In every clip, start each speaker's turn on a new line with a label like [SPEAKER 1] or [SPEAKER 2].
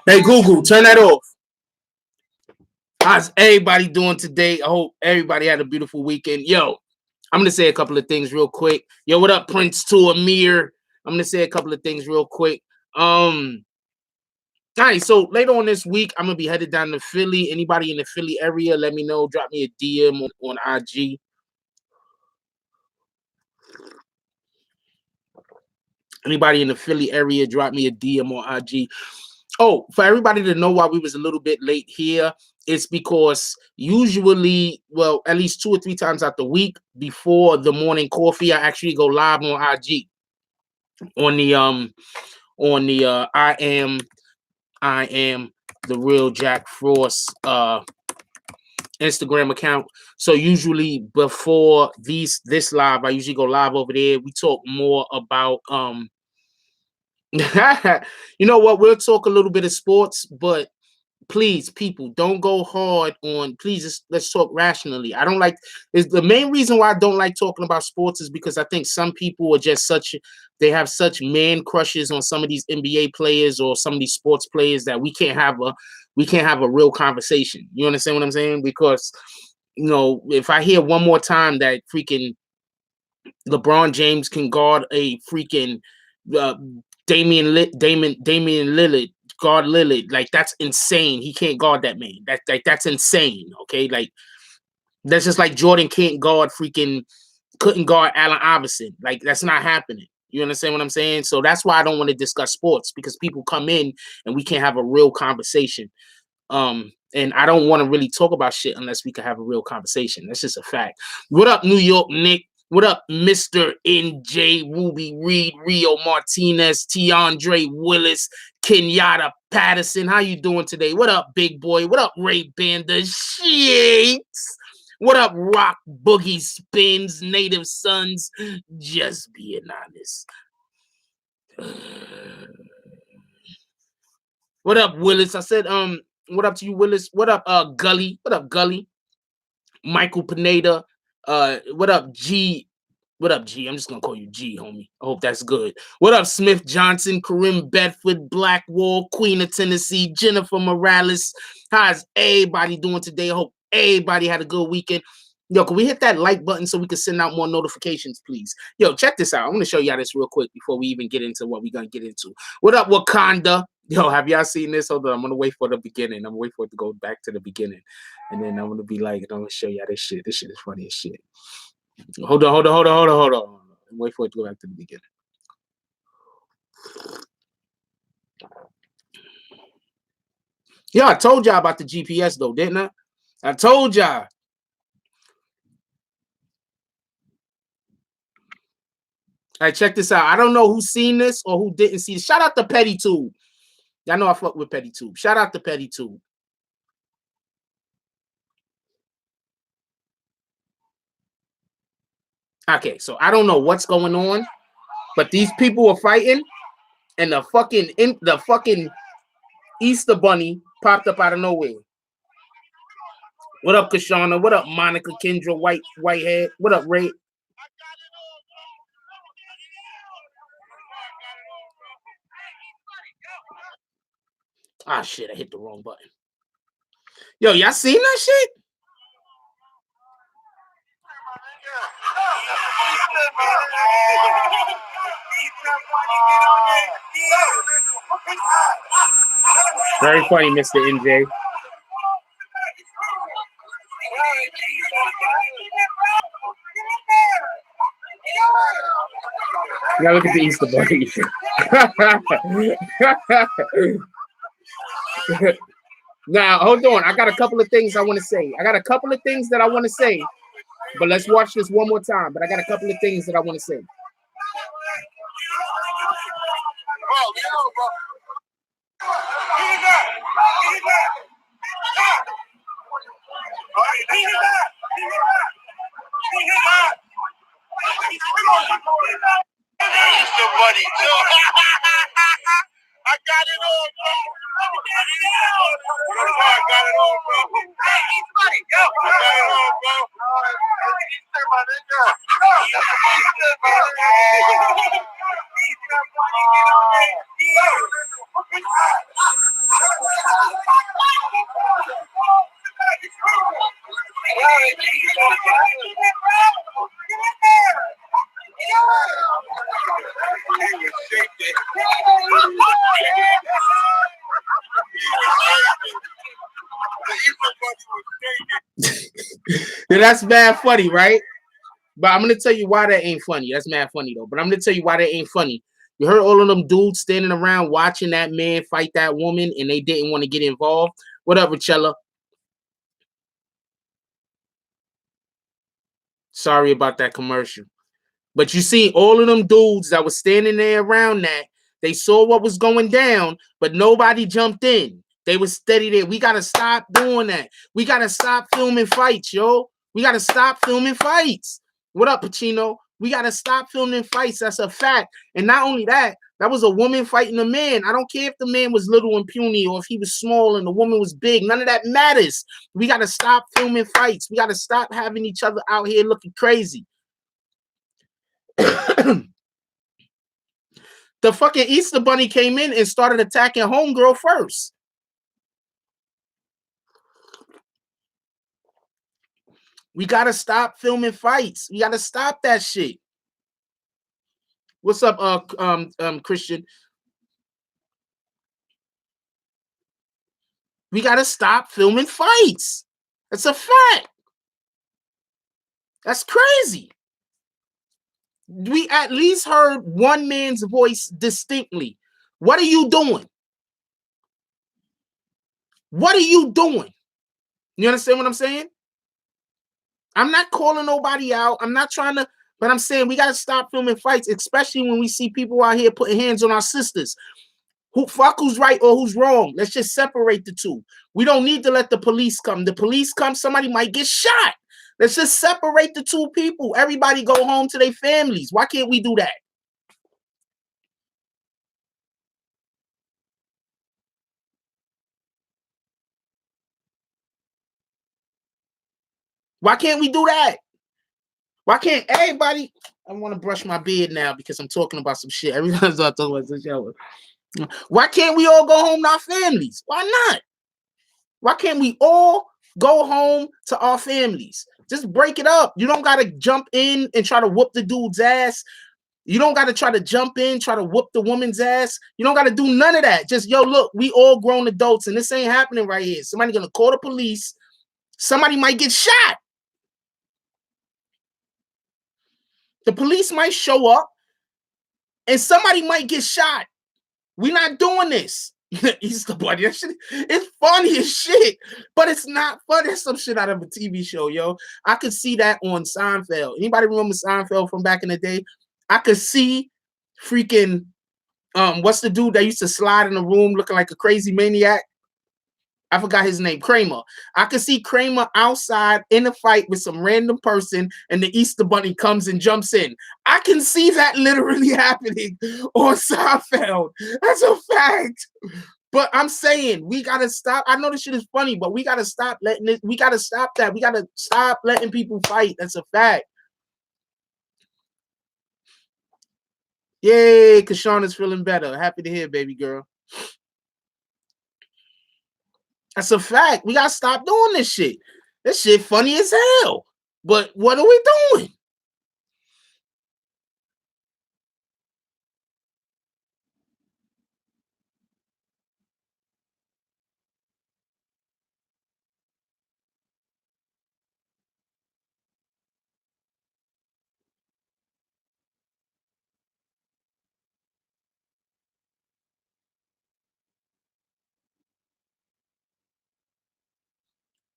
[SPEAKER 1] Hey, Google, turn that off. How's everybody doing today? I hope everybody had a beautiful weekend. Yo, I'm gonna say a couple of things real quick. Yo, what up, Prince to Amir? I'm gonna say a couple of things real quick. All right, so later on this week, I'm gonna be headed down to Philly. Anybody in the Philly area, let me know. Drop me a DM on IG. Anybody in the Philly area, drop me a DM on IG. Oh, for everybody to know why we was a little bit late here, it's because usually, well, at least 2 or 3 times out the week before the morning coffee, I actually go live on IG on the I am the real Jack Frost Instagram account. So usually before this live, I usually go live over there. We talk more about you know what? We'll talk a little bit of sports, but please, people, don't go hard on. Please, let's talk rationally. I don't like. Is the main reason why I don't like talking about sports is because I think some people are just they have such man crushes on some of these NBA players or some of these sports players that we can't have a real conversation. You understand what I'm saying? Because if I hear one more time that freaking LeBron James can guard a freaking uh, Damian Lillard, guard Lillard, like that's insane. He can't guard that man. That's insane. Okay, like that's just like Jordan couldn't guard Allen Iverson. Like that's not happening. You understand what I'm saying? So that's why I don't want to discuss sports, because people come in and we can't have a real conversation. And I don't want to really talk about shit unless we can have a real conversation. That's just a fact. What up, New York Nick? What up, Mr. NJ, Ruby Reed, Rio Martinez, Tiandre Willis, Kenyatta Patterson? How you doing today? What up, big boy? What up, Ray Banda Sheets? What up, Rock Boogie Spins, Native Sons? Just being honest. What up, Willis? I said, what up to you, Willis? What up, Gully? What up, Gully? Michael Pineda. What up, G? What up, G? I'm just gonna call you G, homie. I hope that's good. What up, Smith Johnson, Karim Bedford, Blackwall, Queen of Tennessee, Jennifer Morales? How's everybody doing today? I hope everybody had a good weekend. Yo, can we hit that like button so we can send out more notifications, please? Yo, check this out. I'm gonna show y'all this real quick before we even get into what we're gonna get into. What up, Wakanda? Yo, have y'all seen this? Hold on, I'm gonna wait for the beginning. I'm gonna wait for it to go back to the beginning. And then I'm gonna be like, I'm gonna show y'all this shit. This shit is funny as shit. Hold on. Wait for it to go back to the beginning. Yeah, I told y'all about the GPS though, didn't I? I told y'all. All right, check this out. I don't know who's seen this or who didn't see it. Shout out to Petty Tube. Y'all know I fuck with Petty Tube. Shout out to Petty Tube. Okay, so I don't know what's going on, but these people are fighting, and the fucking Easter Bunny popped up out of nowhere. What up, Kashana? What up, Monica, Kendra, Whitehead? What up, Ray? Ah, shit, I hit the wrong button. Yo, y'all seen that shit? Very funny, Mr. NJ. Now look at the Easter Bunny. Now, hold on. I got a couple of things I want to say. But let's watch this one more time. But I got a couple of things that I want to say.
[SPEAKER 2] Easter Bunny. I got it all, bro. I got it all, bro. Hey, Easter Bunny, yo. I got it all, bro. Easter, my nigga. Easter, my nigga. Easter Bunny, get on that.
[SPEAKER 1] That's mad funny, right? But I'm gonna tell you why that ain't funny. That's mad funny though. But I'm gonna tell you why that ain't funny. You heard all of them dudes standing around watching that man fight that woman, and they didn't want to get involved. What up, Richella? Sorry about that commercial. But you see, all of them dudes that was standing there around that, they saw what was going down, but nobody jumped in. They was steady there. We gotta stop doing that. We gotta stop filming fights, yo. We gotta stop filming fights. What up, Pacino? We gotta stop filming fights. That's a fact. And not only that, that was a woman fighting a man. I don't care if the man was little and puny or if he was small and the woman was big. None of that matters. We gotta stop filming fights. We gotta stop having each other out here looking crazy. The fucking Easter Bunny came in and started attacking Homegirl first. We gotta stop filming fights. We gotta stop that shit. What's up, Christian? We gotta stop filming fights. That's a fact. That's crazy. We at least heard one man's voice distinctly. What are you doing? What are you doing? You understand what I'm saying? I'm not calling nobody out. I'm not trying to, but I'm saying we got to stop filming fights, especially when we see people out here putting hands on our sisters. Who's right or who's wrong? Let's just separate the two. We don't need to let the police come. The police come, somebody might get shot. Let's just separate the two people. Everybody go home to their families. Why can't we do that? Why can't we do that? Why can't everybody? I want to brush my beard now because I'm talking about some shit. Every time I talk about this show. Why can't we all go home to our families? Why not? Why can't we all go home to our families? Just break it up. You don't got to jump in and try to whoop the dude's ass. You don't got to try to jump in, try to whoop the woman's ass. You don't got to do none of that. Just, yo, look, we all grown adults and this ain't happening right here. Somebody going to call the police. Somebody might get shot. The police might show up and somebody might get shot. We're not doing this. Easter Bunny, that shit, it's funny as shit, but it's not funny. That's some shit out of a TV show, yo. I could see that on Seinfeld. Anybody remember Seinfeld from back in the day? I could see freaking what's the dude that used to slide in the room looking like a crazy maniac? I forgot his name, Kramer. I could see Kramer outside in a fight with some random person, and the Easter Bunny comes and jumps in. I can see that literally happening on Seinfeld. That's a fact. But I'm saying we gotta stop. I know this shit is funny, but we gotta stop letting it. We gotta stop that. We gotta stop letting people fight. That's a fact. Yay, Kashawn is feeling better. Happy to hear, baby girl. That's a fact. We gotta stop doing this shit. This shit funny as hell. But what are we doing?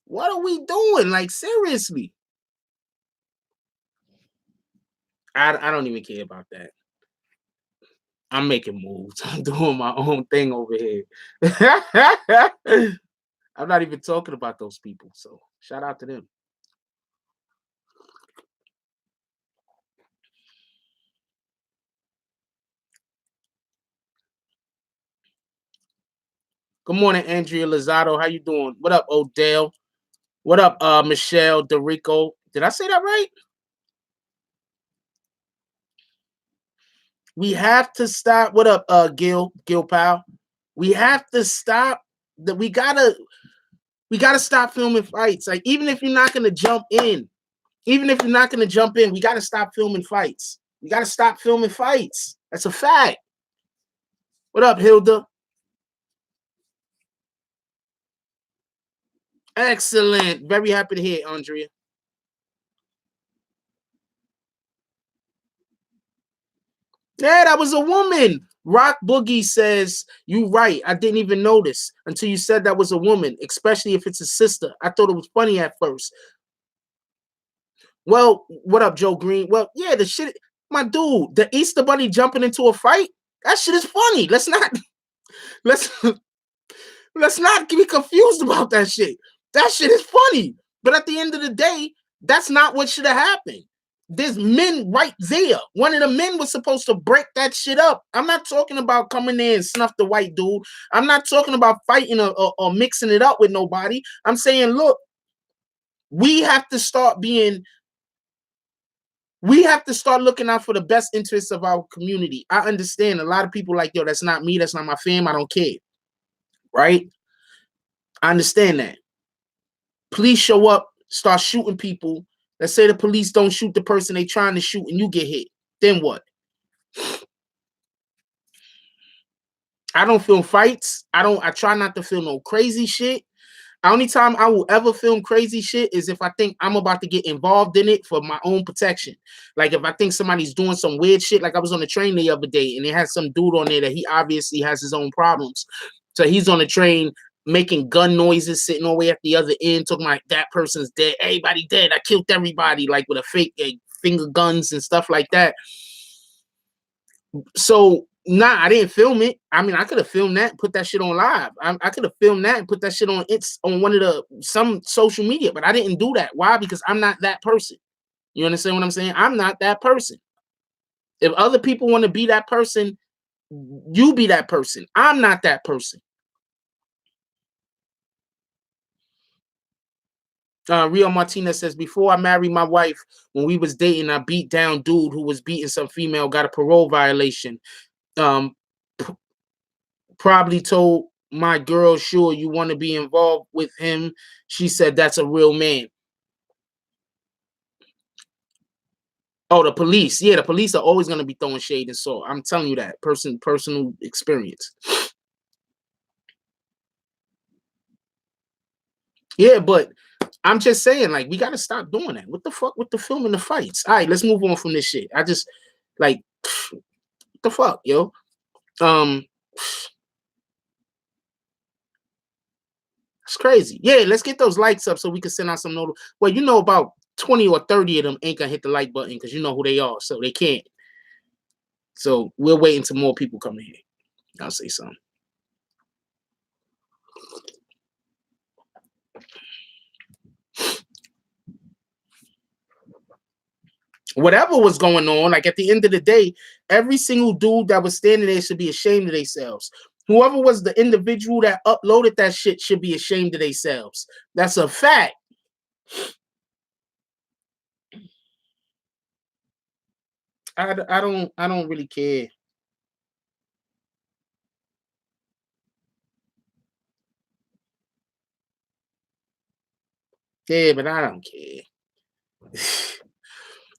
[SPEAKER 1] What are we doing? Like, seriously. I don't even care about that. I'm making moves. I'm doing my own thing over here. I'm not even talking about those people. So shout out to them. Good morning, Andrea Lozado. How you doing? What up, Odell? What up, Michelle Dorico? Did I say that right? We have to stop. What up, Gil Powell? We have to stop that. We gotta stop filming fights. Like, even if you're not gonna jump in, we gotta stop filming fights. We gotta stop filming fights. That's a fact. What up, Hilda? Excellent. Very happy to hear, Andrea. Yeah, that was a woman. Rock Boogie says, you right. I didn't even notice until you said that was a woman, especially if it's a sister. I thought it was funny at first. Well, what up, Joe Green? Well, yeah, the shit, my dude, the Easter Bunny jumping into a fight, that shit is funny. Let's let's not be confused about that shit. That shit is funny. But at the end of the day, that's not what should have happened. There's men right there. One of the men was supposed to break that shit up. I'm not talking about coming there and snuff the white dude. I'm not talking about fighting or mixing it up with nobody. I'm saying, look, we have to start looking out for the best interests of our community. I understand a lot of people like, yo, that's not me. That's not my fam. I don't care. Right? I understand that. Police show up, start shooting people. Let's say the police don't shoot the person they trying to shoot and you get hit. Then what? I don't film fights. I try not to film no crazy shit. The only time I will ever film crazy shit is if I think I'm about to get involved in it for my own protection. Like if I think somebody's doing some weird shit, like I was on the train the other day and they had some dude on there that he obviously has his own problems. So he's on the train making gun noises, sitting all the way at the other end, talking like that person's dead, everybody dead, I killed everybody, like with a fake finger guns and stuff like that. So nah, I didn't film it. I mean, I could have filmed that and put that shit on live. I could have filmed that and put that shit on one of some social media, but I didn't do that. Why? Because I'm not that person. You understand what I'm saying? I'm not that person. If other people want to be that person, you be that person. I'm not that person. Rio Martinez says, before I married my wife, when we was dating, I beat down dude who was beating some female, got a parole violation. Probably told my girl, sure, you want to be involved with him. She said, that's a real man. Oh, the police. Yeah, the police are always going to be throwing shade and salt. I'm telling you that. Personal experience. Yeah, but I'm just saying, like, we got to stop doing that. What the fuck with the film and the fights? All right, let's move on from this shit. I just, like, what the fuck, yo? It's crazy. Yeah, let's get those likes up so we can send out some notice. Well, you know, about 20 or 30 of them ain't gonna hit the like button because you know who they are, so they can't. So we're waiting until more people come in here. I'll say something. Whatever was going on, like at the end of the day, every single dude that was standing there should be ashamed of themselves. Whoever was the individual that uploaded that shit should be ashamed of themselves. That's a fact. I don't really care. Yeah, but I don't care.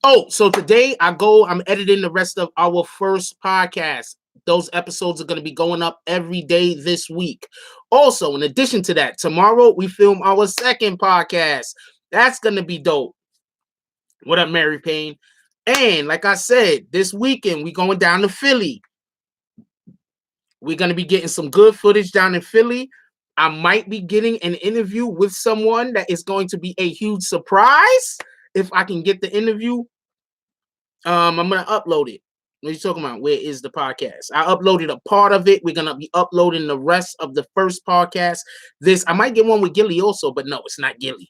[SPEAKER 1] Oh, so today I'm editing the rest of our first podcast. Those episodes are going to be going up every day this week. Also, in addition to that, tomorrow we film our second podcast. That's going to be dope. What up, Mary Payne? And like I said, this weekend we going down to Philly. We're going to be getting some good footage down in Philly. I might be getting an interview with someone that is going to be a huge surprise if I can get the interview. I'm gonna upload it. What are you talking about? Where is the podcast? I uploaded a part of it. We're gonna be uploading the rest of the first podcast. I might get one with Gilly also, but no, it's not Gilly.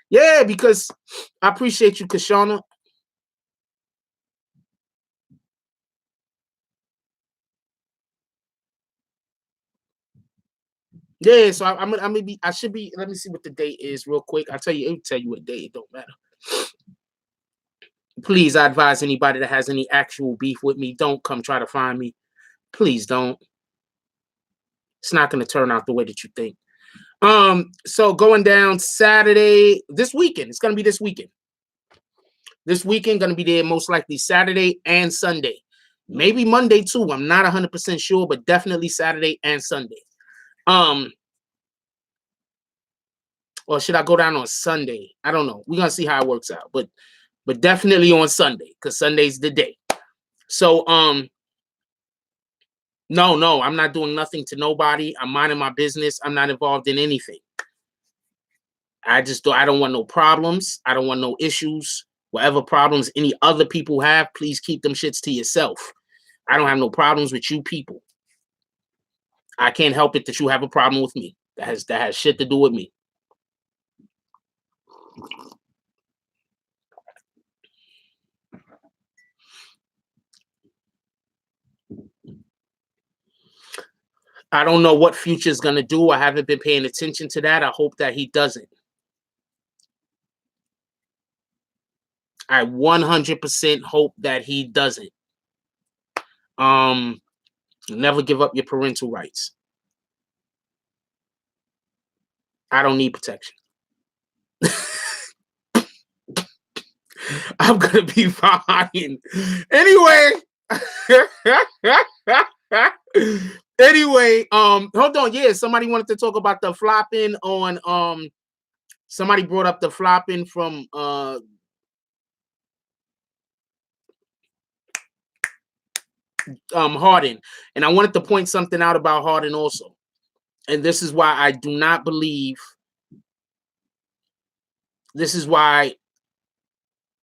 [SPEAKER 1] Yeah, because I appreciate you, Kashana. Yeah, so I'm gonna be. I should be. Let me see what the date is real quick. It'll tell you what day. It don't matter. Please, I advise anybody that has any actual beef with me, don't come try to find me. Please don't. It's not going to turn out the way that you think. So going down Saturday, this weekend. It's going to be this weekend. This weekend going to be there most likely Saturday and Sunday. Maybe Monday too. I'm not 100% sure, but definitely Saturday and Sunday. Or should I go down on Sunday? I don't know. We're going to see how it works out. But but definitely on Sunday, because Sunday's the day. So no, I'm not doing nothing to nobody. I'm minding my business. I'm not involved in anything. I don't want no problems. I don't want no issues. Whatever problems any other people have, please keep them shits to yourself. I don't have no problems with you people. I can't help it that you have a problem with me. That has shit to do with me. I don't know what Future's gonna do. I haven't been paying attention to that. I hope that he doesn't. I 100% hope that he doesn't. Never give up your parental rights. I don't need protection. I'm gonna be fine. Anyway. Anyway, hold on. Yeah, somebody wanted to talk about the flopping on somebody brought up the flopping from Harden. And I wanted to point something out about Harden also. And this is why I do not believe this is why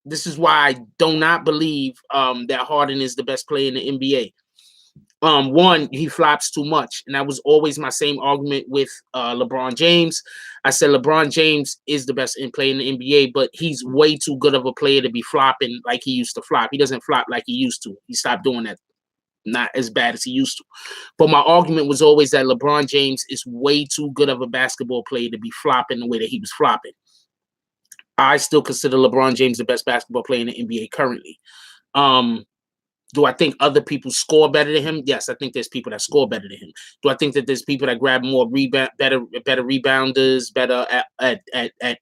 [SPEAKER 1] I do not believe that Harden is the best player in the NBA. One, he flops too much, and that was always my same argument with LeBron James. I said LeBron James is the best player in the NBA, but he's way too good of a player to be flopping like he used to flop. He doesn't flop like he used to. He stopped doing that. Not as bad as he used to. But my argument was always that LeBron James is way too good of a basketball player to be flopping the way that he was flopping. I still consider LeBron James the best basketball player in the NBA currently. Do I think other people score better than him? Yes, I think there's people that score better than him. Do I think that there's people that grab more better rebounders, better at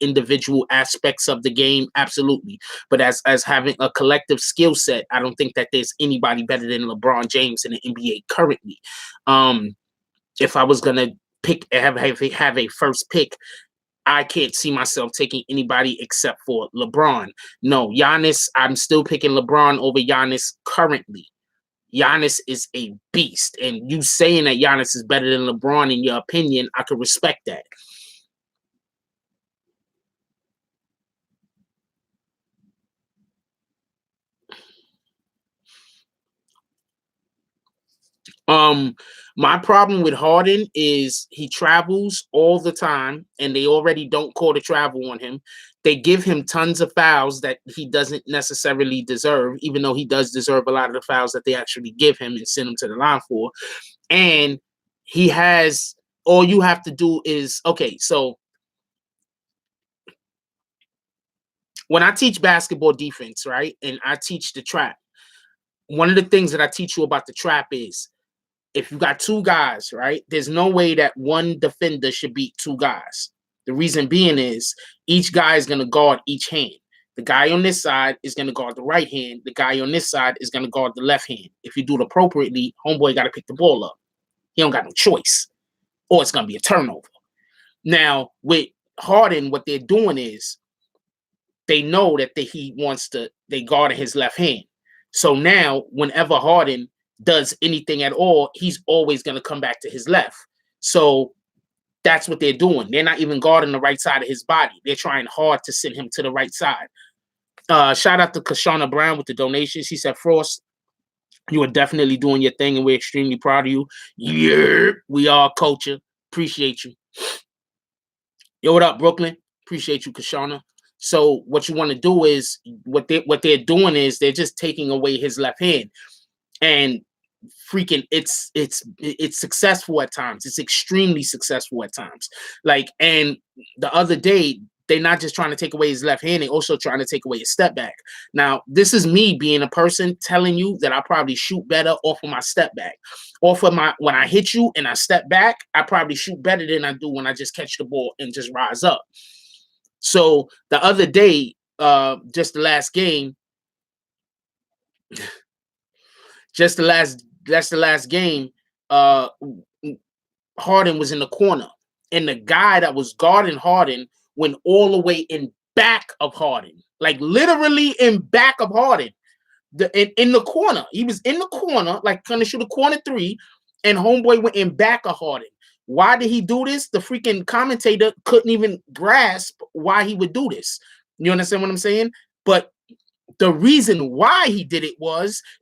[SPEAKER 1] individual aspects of the game? Absolutely. But as having a collective skill set, I don't think that there's anybody better than LeBron James in the NBA currently. If I was gonna have a first pick, I can't see myself taking anybody except for LeBron. No, Giannis, I'm still picking LeBron over Giannis currently. Giannis is a beast. And you saying that Giannis is better than LeBron in your opinion, I could respect that. My problem with Harden is he travels all the time, and they already don't call the travel on him. They give him tons of fouls that he doesn't necessarily deserve, even though he does deserve a lot of the fouls that they actually give him and send him to the line for. And he has all you have to do is okay. So when I teach basketball defense, right, and I teach the trap, one of the things that I teach you about the trap is if you got two guys, right, there's no way that one defender should beat two guys. The reason being is each guy is going to guard each hand. The guy on this side is going to guard the right hand. The guy on this side is going to guard the left hand. If you do it appropriately, homeboy got to pick the ball up. He don't got no choice, or it's going to be a turnover. Now, with Harden, what they're doing is they know that they guard his left hand. So now, whenever Harden does anything at all, he's always going to come back to his left. So that's what they're doing. They're not even guarding the right side of his body. They're trying hard to send him to the right side. Shout out to Kashana Brown with the donation. She said, Frost, you are definitely doing your thing, and we're extremely proud of you. Yeah, we are, culture. Appreciate you. Yo, what up, Brooklyn? Appreciate you, Kashana. So what you want to do is what they're doing is they're just taking away his left hand. And freaking it's successful at times. It's extremely successful at times. Like, and the other day, they're not just trying to take away his left hand, they're also trying to take away his step back. Now, this is me being a person telling you that I probably shoot better off of my step back. Off of when I hit you and I step back, I probably shoot better than I do when I just catch the ball and just rise up. So the other day, just the last game, that's the last game. Harden was in the corner, and the guy that was guarding Harden went all the way in back of Harden. like literally in back of Harden. In the corner. He was in the corner, like trying to shoot a corner three, and homeboy went in back of Harden. Why did he do this? The freaking commentator couldn't even grasp why he would do this. You understand what I'm saying? But the reason why he did it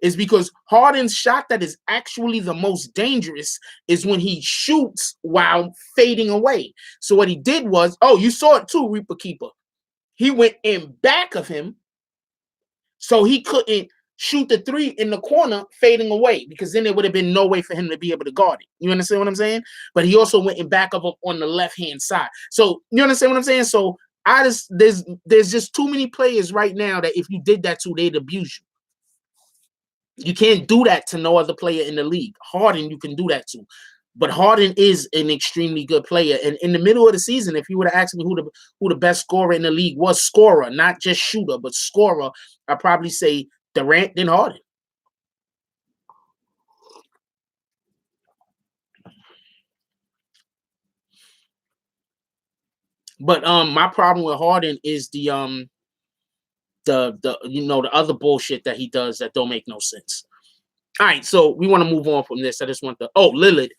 [SPEAKER 1] is because Harden's shot that is actually the most dangerous is when he shoots while fading away. So what he did was, oh, you saw it too, Reaper Keeper. He went in back of him, so he couldn't shoot the three in the corner fading away, because then there would have been no way for him to be able to guard it. You understand what I'm saying? But he also went in back of him on the left-hand side. So you understand what I'm saying? So there's just too many players right now that if you did that to, they'd abuse you. You can't do that to no other player in the league. Harden, you can do that to. But Harden is an extremely good player. And in the middle of the season, if you would have asked me who the best scorer in the league was, scorer, not just shooter, but scorer, I'd probably say Durant, then Harden. But my problem with Harden is the other bullshit that he does that don't make no sense. All right, so we want to move on from this. I just want to Lillard.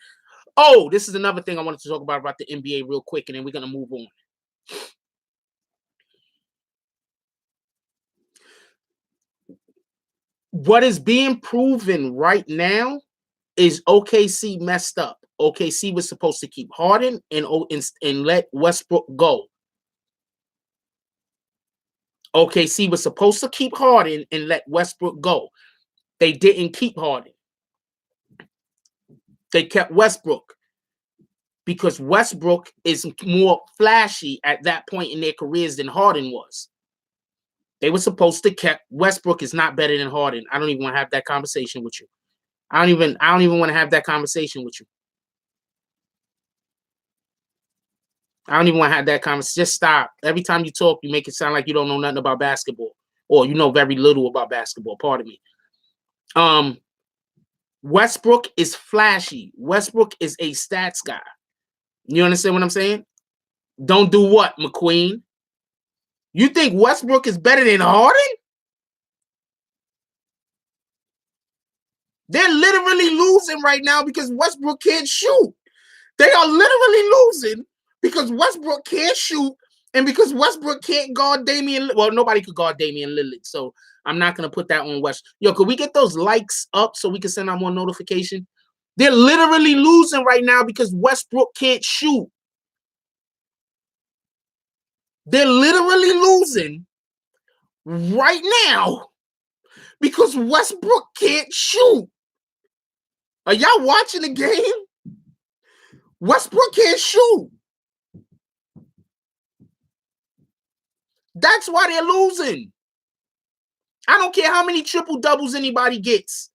[SPEAKER 1] Oh, this is another thing I wanted to talk about the NBA real quick, and then we're gonna move on. What is being proven right now is OKC messed up. OKC was supposed to keep Harden and let Westbrook go. OKC was supposed to keep Harden and let Westbrook go. They didn't keep Harden. They kept Westbrook because Westbrook is more flashy at that point in their careers than Harden was. They were supposed to keep Westbrook is not better than Harden. I don't even want to have that conversation with you. I don't even want to have that conversation with you. I don't even want to have that conversation. Just stop. Every time you talk, you make it sound like you don't know nothing about basketball, or you know very little about basketball. Pardon me. Westbrook is flashy. Westbrook is a stats guy. You understand what I'm saying? Don't do what, McQueen? You think Westbrook is better than Harden? They're literally losing right now because Westbrook can't shoot. They are literally losing because Westbrook can't shoot and because Westbrook can't guard Damian. Well, nobody could guard Damian Lillard, so I'm not going to put that on West. Yo, could we get those likes up so we can send out more notification? They're literally losing right now because Westbrook can't shoot. They're literally losing right now because Westbrook can't shoot. Are y'all watching the game? Westbrook can't shoot. That's why they're losing. I don't care how many triple doubles anybody gets.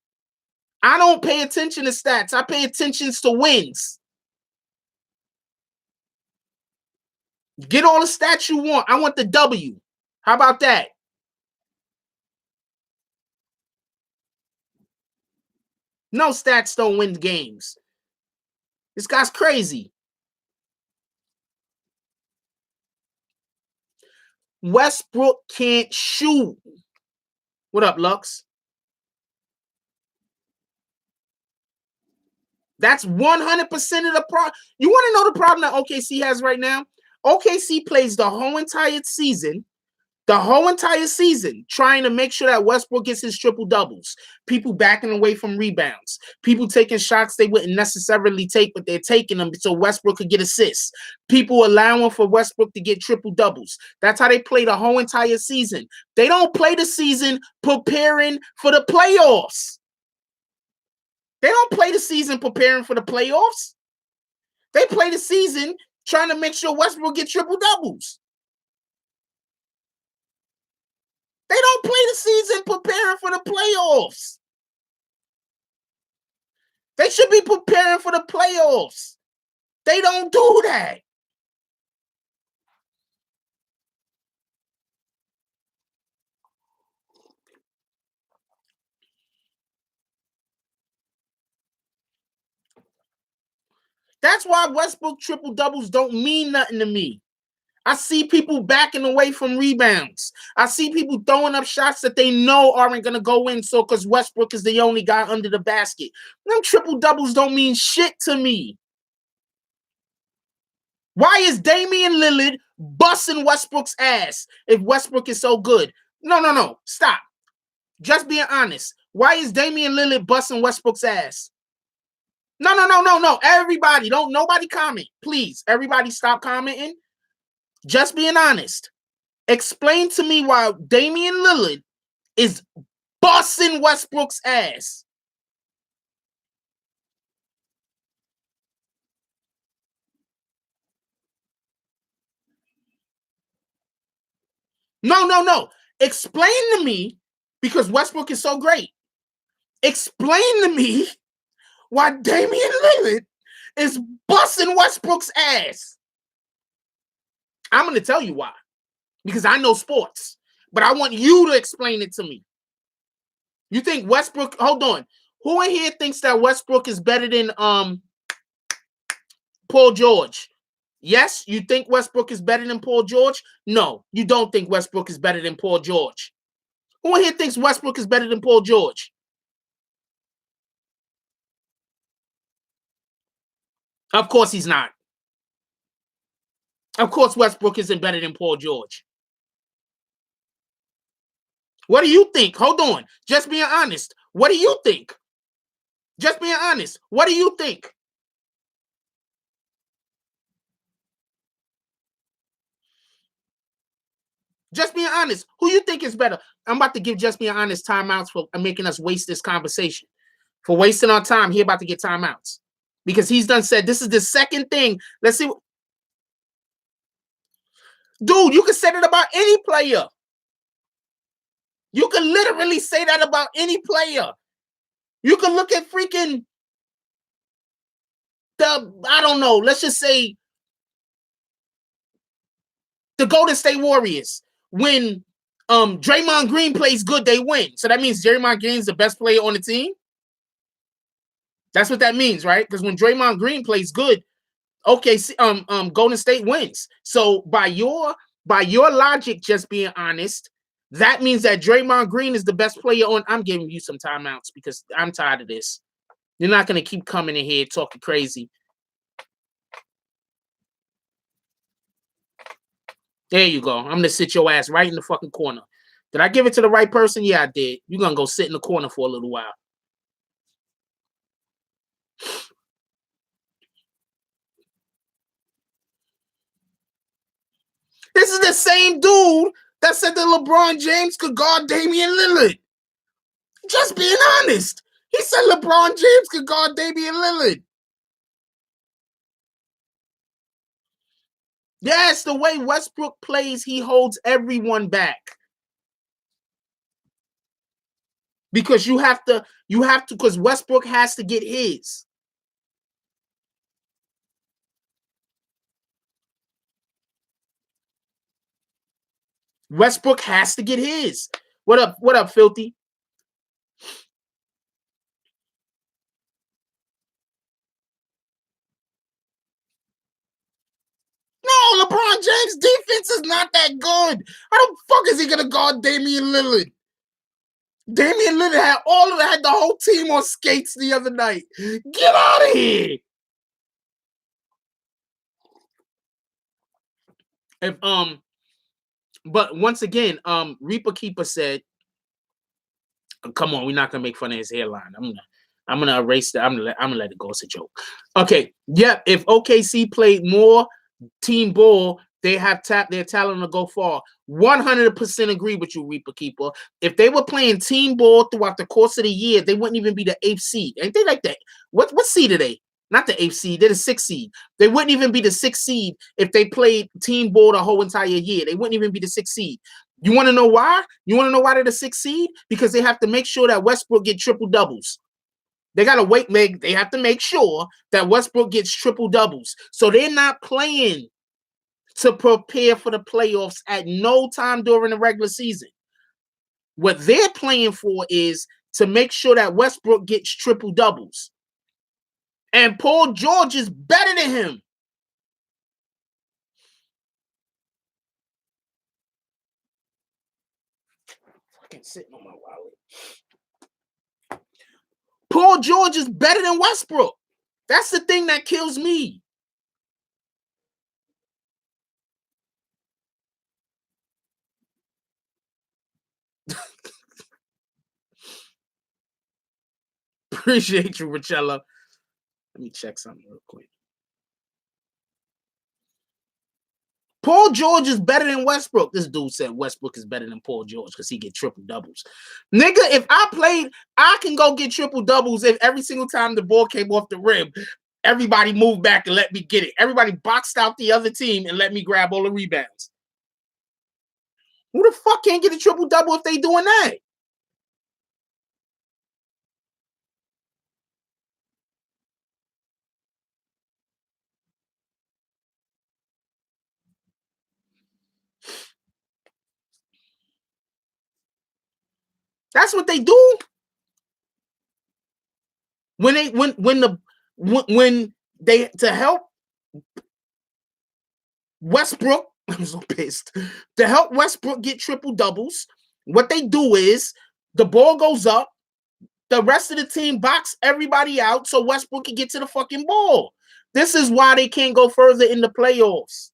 [SPEAKER 1] I don't pay attention to stats. I pay attention to wins. Get all the stats you want. I want the W. How about that? No, stats don't win games. This guy's crazy. Westbrook can't shoot. What up, Lux? That's 100% of the problem. You want to know the problem that OKC has right now? OKC plays the whole entire season trying to make sure that Westbrook gets his triple doubles. People backing away from rebounds. People taking shots they wouldn't necessarily take, but they're taking them so Westbrook could get assists. People allowing for Westbrook to get triple doubles. That's how they play the whole entire season. They don't play the season preparing for the playoffs. They don't play the season preparing for the playoffs. They play the season trying to make sure Westbrook get triple doubles. They don't play the season preparing for the playoffs. They should be preparing for the playoffs. They don't do that. That's why Westbrook triple doubles don't mean nothing to me. I see people backing away from rebounds. I see people throwing up shots that they know aren't going to go in. So, because Westbrook is the only guy under the basket. Them triple doubles don't mean shit to me. Why is Damian Lillard busting Westbrook's ass if Westbrook is so good? No. Stop. Just being honest. Why is Damian Lillard busting Westbrook's ass? No. Everybody, nobody comment. Please, everybody stop commenting. Just being honest. Explain to me why Damian Lillard is busting Westbrook's ass. No. Explain to me, because Westbrook is so great. Explain to me why Damian Lillard is busting Westbrook's ass. I'm going to tell you why. Because I know sports. But I want you to explain it to me. You think Westbrook... Hold on. Who in here thinks that Westbrook is better than Paul George? Yes, you think Westbrook is better than Paul George? No, you don't think Westbrook is better than Paul George. Who in here thinks Westbrook is better than Paul George? Of course he's not. Of course Westbrook isn't better than Paul George. What do you think? Hold on. Just being honest. What do you think? Just being honest. What do you think? Just being honest. Who you think is better? I'm about to give Just Being Honest timeouts for making us waste this conversation. For wasting our time, he about to get timeouts. Because he's done said, this is the second thing. Let's see. Dude, you can say that about any player. You can literally say that about any player. You can look at freaking I don't know, let's just say the Golden State Warriors. When Draymond Green plays good, they win. So that means Draymond Green's the best player on the team? That's what that means, right? Because when Draymond Green plays good, OKC, Golden State wins. So by your logic, Just Being Honest, that means that Draymond Green is the best player on. I'm giving you some timeouts because I'm tired of this. You're not going to keep coming in here talking crazy. There you go. I'm going to sit your ass right in the fucking corner. Did I give it to the right person? Yeah, I did. You're going to go sit in the corner for a little while. This is the same dude that said that LeBron James could guard Damian Lillard. Just being honest. He said LeBron James could guard Damian Lillard. Yes, the way Westbrook plays, he holds everyone back. Because you have to, because Westbrook has to get his. Westbrook has to get his. What up, Filthy? No, LeBron James' defense is not that good. How the fuck is he gonna guard Damian Lillard? Damian Lillard had the whole team on skates the other night. Get out of here. But once again, Reaper Keeper said, come on, we're not gonna make fun of his hairline. I'm gonna erase that. I'm gonna let it go. It's a joke. Okay, yeah. If OKC played more team ball, they have their talent to go far. 100% agree with you, Reaper Keeper. If they were playing team ball throughout the course of the year, they wouldn't even be the 8th seed. Ain't they like that? What seed are they? Not the 8th seed. They're the 6th seed. They wouldn't even be the 6th seed if they played team ball the whole entire year. They wouldn't even be the 6th seed. You want to know why? You want to know why they're the 6th seed? Because they have to make sure that Westbrook get triple doubles. They got to they have to make sure that Westbrook gets triple doubles. So they're not playing to prepare for the playoffs at no time during the regular season. What they're playing for is to make sure that Westbrook gets triple doubles. And Paul George is better than him. fucking sitting on my wallet. Paul George is better than Westbrook. That's the thing that kills me. Appreciate you, Richella. Let me check something real quick. Paul George is better than Westbrook. This dude said Westbrook is better than Paul George because he get triple doubles. Nigga, if I played, I can go get triple doubles if every single time the ball came off the rim, everybody moved back and let me get it. Everybody boxed out the other team and let me grab all the rebounds. Who the fuck can't get a triple double if they doing that? That's what they do. When they to help Westbrook, I'm so pissed. To help Westbrook get triple doubles, what they do is the ball goes up, the rest of the team box everybody out so Westbrook can get to the fucking ball. This is why they can't go further in the playoffs.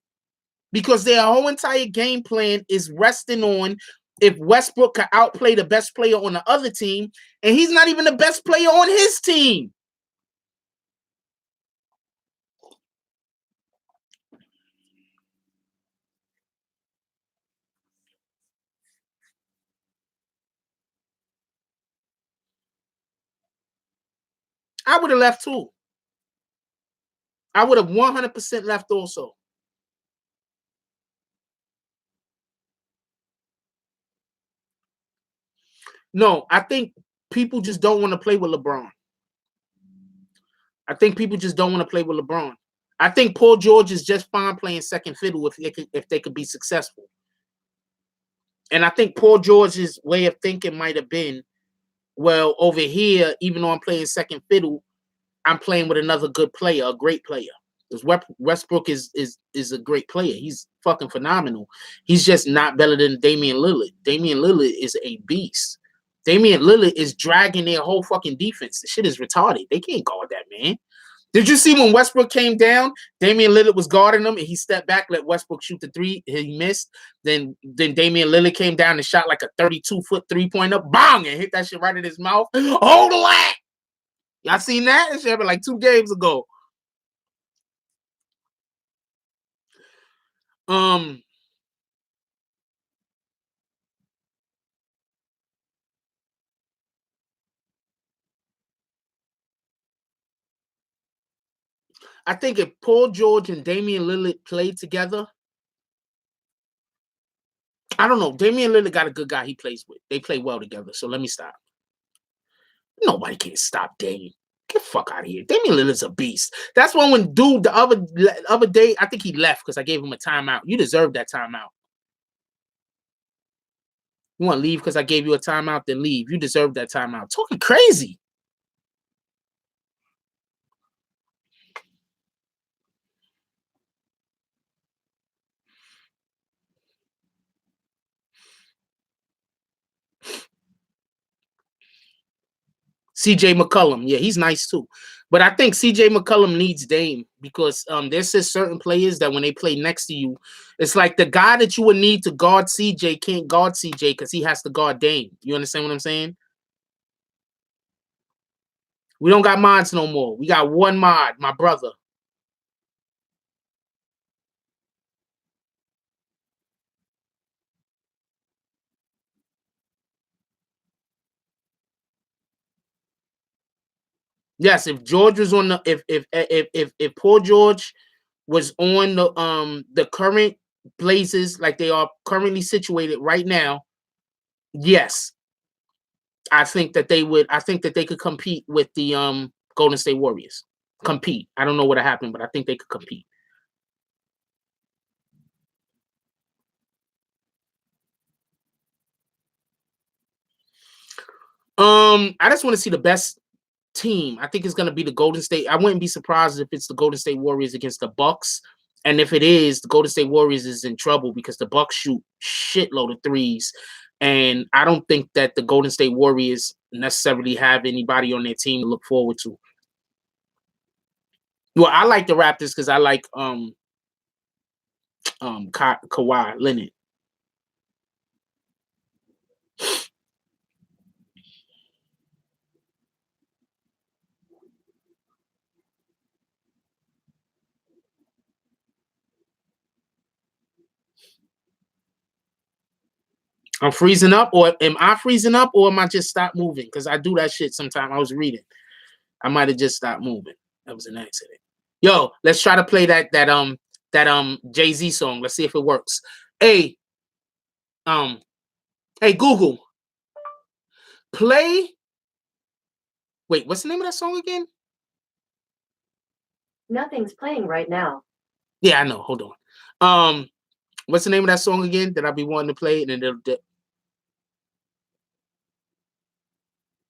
[SPEAKER 1] Because their whole entire game plan is resting on if Westbrook can outplay the best player on the other team, and he's not even the best player on his team. I would have left too. I would have 100% left also. No, I think people just don't want to play with LeBron. I think people just don't want to play with LeBron. I think Paul George is just fine playing second fiddle if they could be successful. And I think Paul George's way of thinking might have been, well, over here, even though I'm playing second fiddle, I'm playing with another good player, a great player. Because Westbrook is a great player. He's fucking phenomenal. He's just not better than Damian Lillard. Damian Lillard is a beast. Damian Lillard is dragging their whole fucking defense. The shit is retarded. They can't guard that, man. Did you see when Westbrook came down, Damian Lillard was guarding him and he stepped back, let Westbrook shoot the three. He missed. Then Damian Lillard came down and shot like a 32-foot three-pointer. Bang! And hit that shit right in his mouth. Hold the lat! Y'all seen that? It happened like 2 games ago. I think if Paul George and Damian Lillard played together, I don't know. Damian Lillard got a good guy he plays with. They play well together. So let me stop. Nobody can stop Damian. Get the fuck out of here. Damian Lillard's a beast. That's when dude the other day, I think he left because I gave him a timeout. You deserve that timeout. You want to leave because I gave you a timeout? Then leave. You deserve that timeout. Talking crazy. CJ McCollum. Yeah, he's nice too. But I think CJ McCollum needs Dame because there's just certain players that when they play next to you, it's like the guy that you would need to guard CJ can't guard CJ because he has to guard Dame. You understand what I'm saying? We don't got mods no more. We got one mod, my brother. Yes, if George was on the if Paul George was on the current Blazers like they are currently situated right now, yes, I think that they would. I think that they could compete with the Golden State Warriors. Compete. I don't know what happened, but I think they could compete. I just want to see the best team. I think it's going to be the Golden State. I wouldn't be surprised if it's the Golden State Warriors against the Bucks. And if it is, the Golden State Warriors is in trouble because the Bucks shoot shitload of threes. And I don't think that the Golden State Warriors necessarily have anybody on their team to look forward to. Well, I like the Raptors because I like Kawhi Leonard. I'm freezing up, or am I freezing up, or am I just stop moving? Because I do that shit sometimes. I was reading. I might have just stopped moving. That was an accident. Yo, let's try to play that Jay-Z song. Let's see if it works. Hey, hey Google, play. Wait, what's the name of that song again?
[SPEAKER 3] Nothing's playing right now.
[SPEAKER 1] Yeah, I know. Hold on. What's the name of that song again that I'll be wanting to play? And then it'll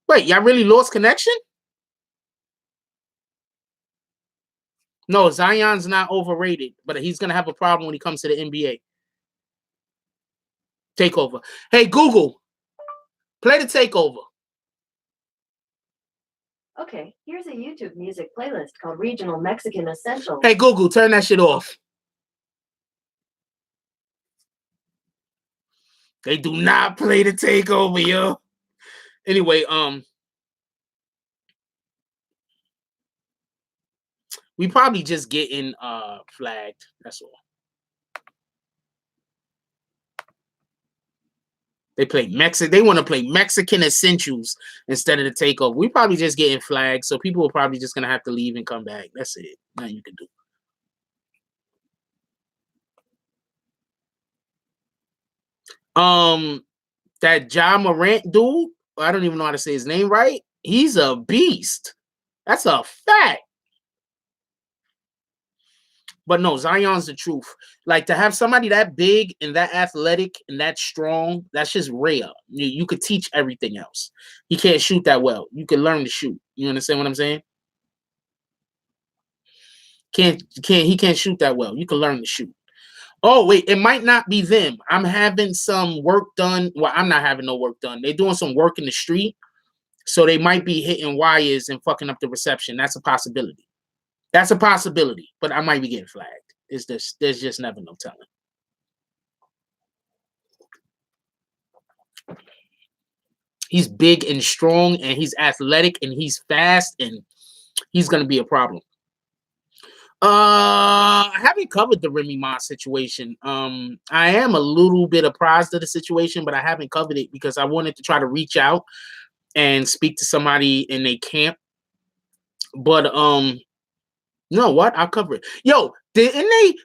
[SPEAKER 1] wait, y'all really lost connection? No, Zion's not overrated, but he's gonna have a problem when he comes to the NBA. Takeover. Hey Google, play the Takeover.
[SPEAKER 3] Okay, here's a YouTube music playlist called Regional Mexican Essentials.
[SPEAKER 1] Hey Google, turn that shit off. They do not play the Takeover, yo. Anyway, we probably just getting flagged. That's all. They play They want to play Mexican Essentials instead of the Takeover. We probably just getting flagged, so people are probably just gonna have to leave and come back. That's it. Nothing you can do. That Ja Morant dude, I don't even know how to say his name right. He's a beast. That's a fact. But no, Zion's the truth. Like, to have somebody that big and that athletic and that strong, that's just rare. You could teach everything else. He can't shoot that well. You can learn to shoot. You understand what I'm saying? He can't shoot that well. You can learn to shoot. Oh, wait, it might not be them. I'm having some work done. Well, I'm not having no work done. They're doing some work in the street. So they might be hitting wires and fucking up the reception. That's a possibility. That's a possibility. But I might be getting flagged. There's just never no telling. He's big and strong, and he's athletic, and he's fast, and he's going to be a problem. I haven't covered the Remy Ma situation. I am a little bit apprised of the situation, but I haven't covered it because I wanted to try to reach out and speak to somebody in a camp. But no, what? I'll cover it. Yo, did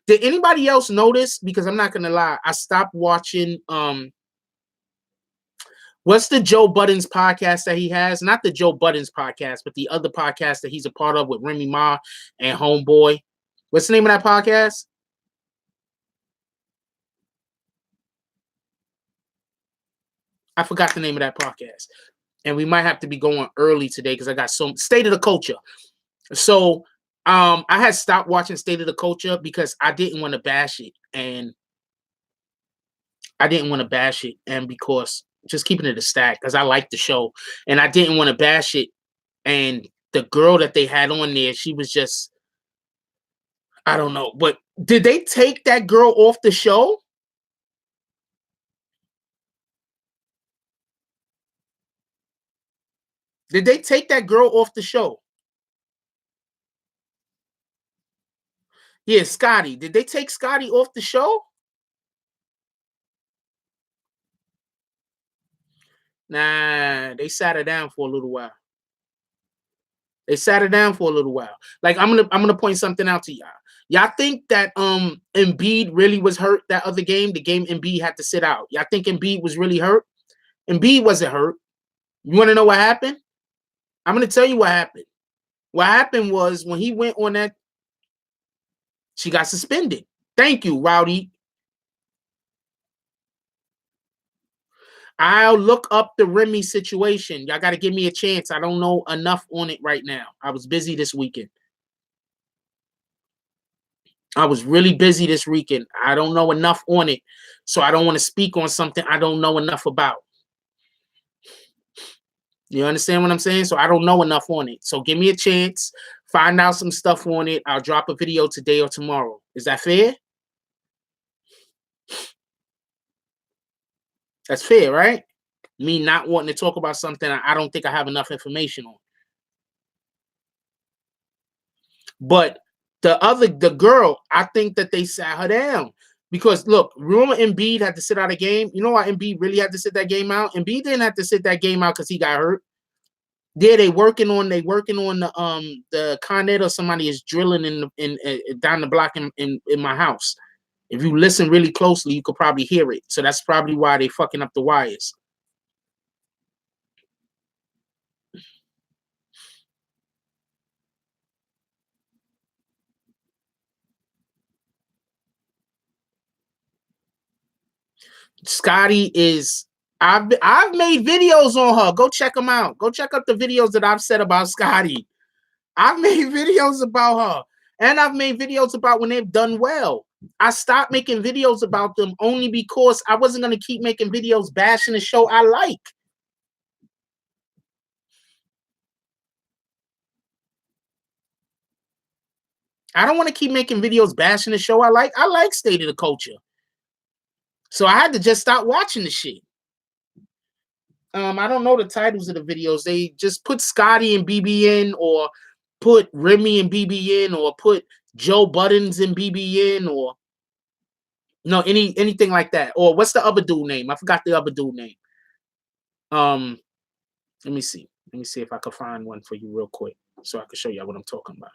[SPEAKER 1] anybody else notice? Because I'm not gonna lie, I stopped watching what's the Joe Budden's podcast that he has? Not the Joe Budden's podcast, but the other podcast that he's a part of with Remy Ma and Homeboy. What's the name of that podcast? I forgot the name of that podcast. And we might have to be going early today because I got some State of the Culture. So I had stopped watching State of the Culture because I didn't want to bash it. And because just keeping it a stack because I like the show. And I didn't want to bash it. And the girl that they had on there, she was just, I don't know. But did they take that girl off the show? Did they take that girl off the show? Yeah, Scotty. Did they take Scotty off the show? Nah, they sat her down for a little while. Like, I'm gonna point something out to y'all. Y'all think that Embiid really was hurt that other game? The game Embiid had to sit out. Y'all think Embiid was really hurt? Embiid wasn't hurt. You want to know what happened? I'm gonna tell you what happened. What happened was when he went on that, she got suspended. Thank you, Rowdy. I'll look up the Remy situation. Y'all got to give me a chance. I don't know enough on it right now. I was busy this weekend. I was really busy this weekend. I don't know enough on it, so I don't want to speak on something I don't know enough about. You understand what I'm saying? So I don't know enough on it. So give me a chance, find out some stuff on it. I'll drop a video today or tomorrow. Is that fair? That's fair, right? Me not wanting to talk about something I don't think I have enough information on. But the girl, I think that they sat her down. Because look, remember Embiid had to sit out a game. You know why Embiid really had to sit that game out? Embiid didn't have to sit that game out because he got hurt. Yeah, they working on the Con Ed or somebody is drilling in down the block in my house. If you listen really closely, you could probably hear it. So that's probably why they fucking up the wires. Scotty is I've made videos on her. Go check them out. Go check out the videos that I've said about Scotty. I've made videos about her. And I've made videos about when they've done well. I stopped making videos about them only because I wasn't going to keep making videos bashing the show I like. I don't want to keep making videos bashing the show I like. I like State of the Culture. So I had to just stop watching the shit. I don't know the titles of the videos. They just put Scotty and BB in, or put Remy and BB in, or put Joe Buttons and BB in, or no, anything like that. Or what's the other dude name? I forgot the other dude name. Let me see. Let me see if I can find one for you real quick so I can show you what I'm talking about.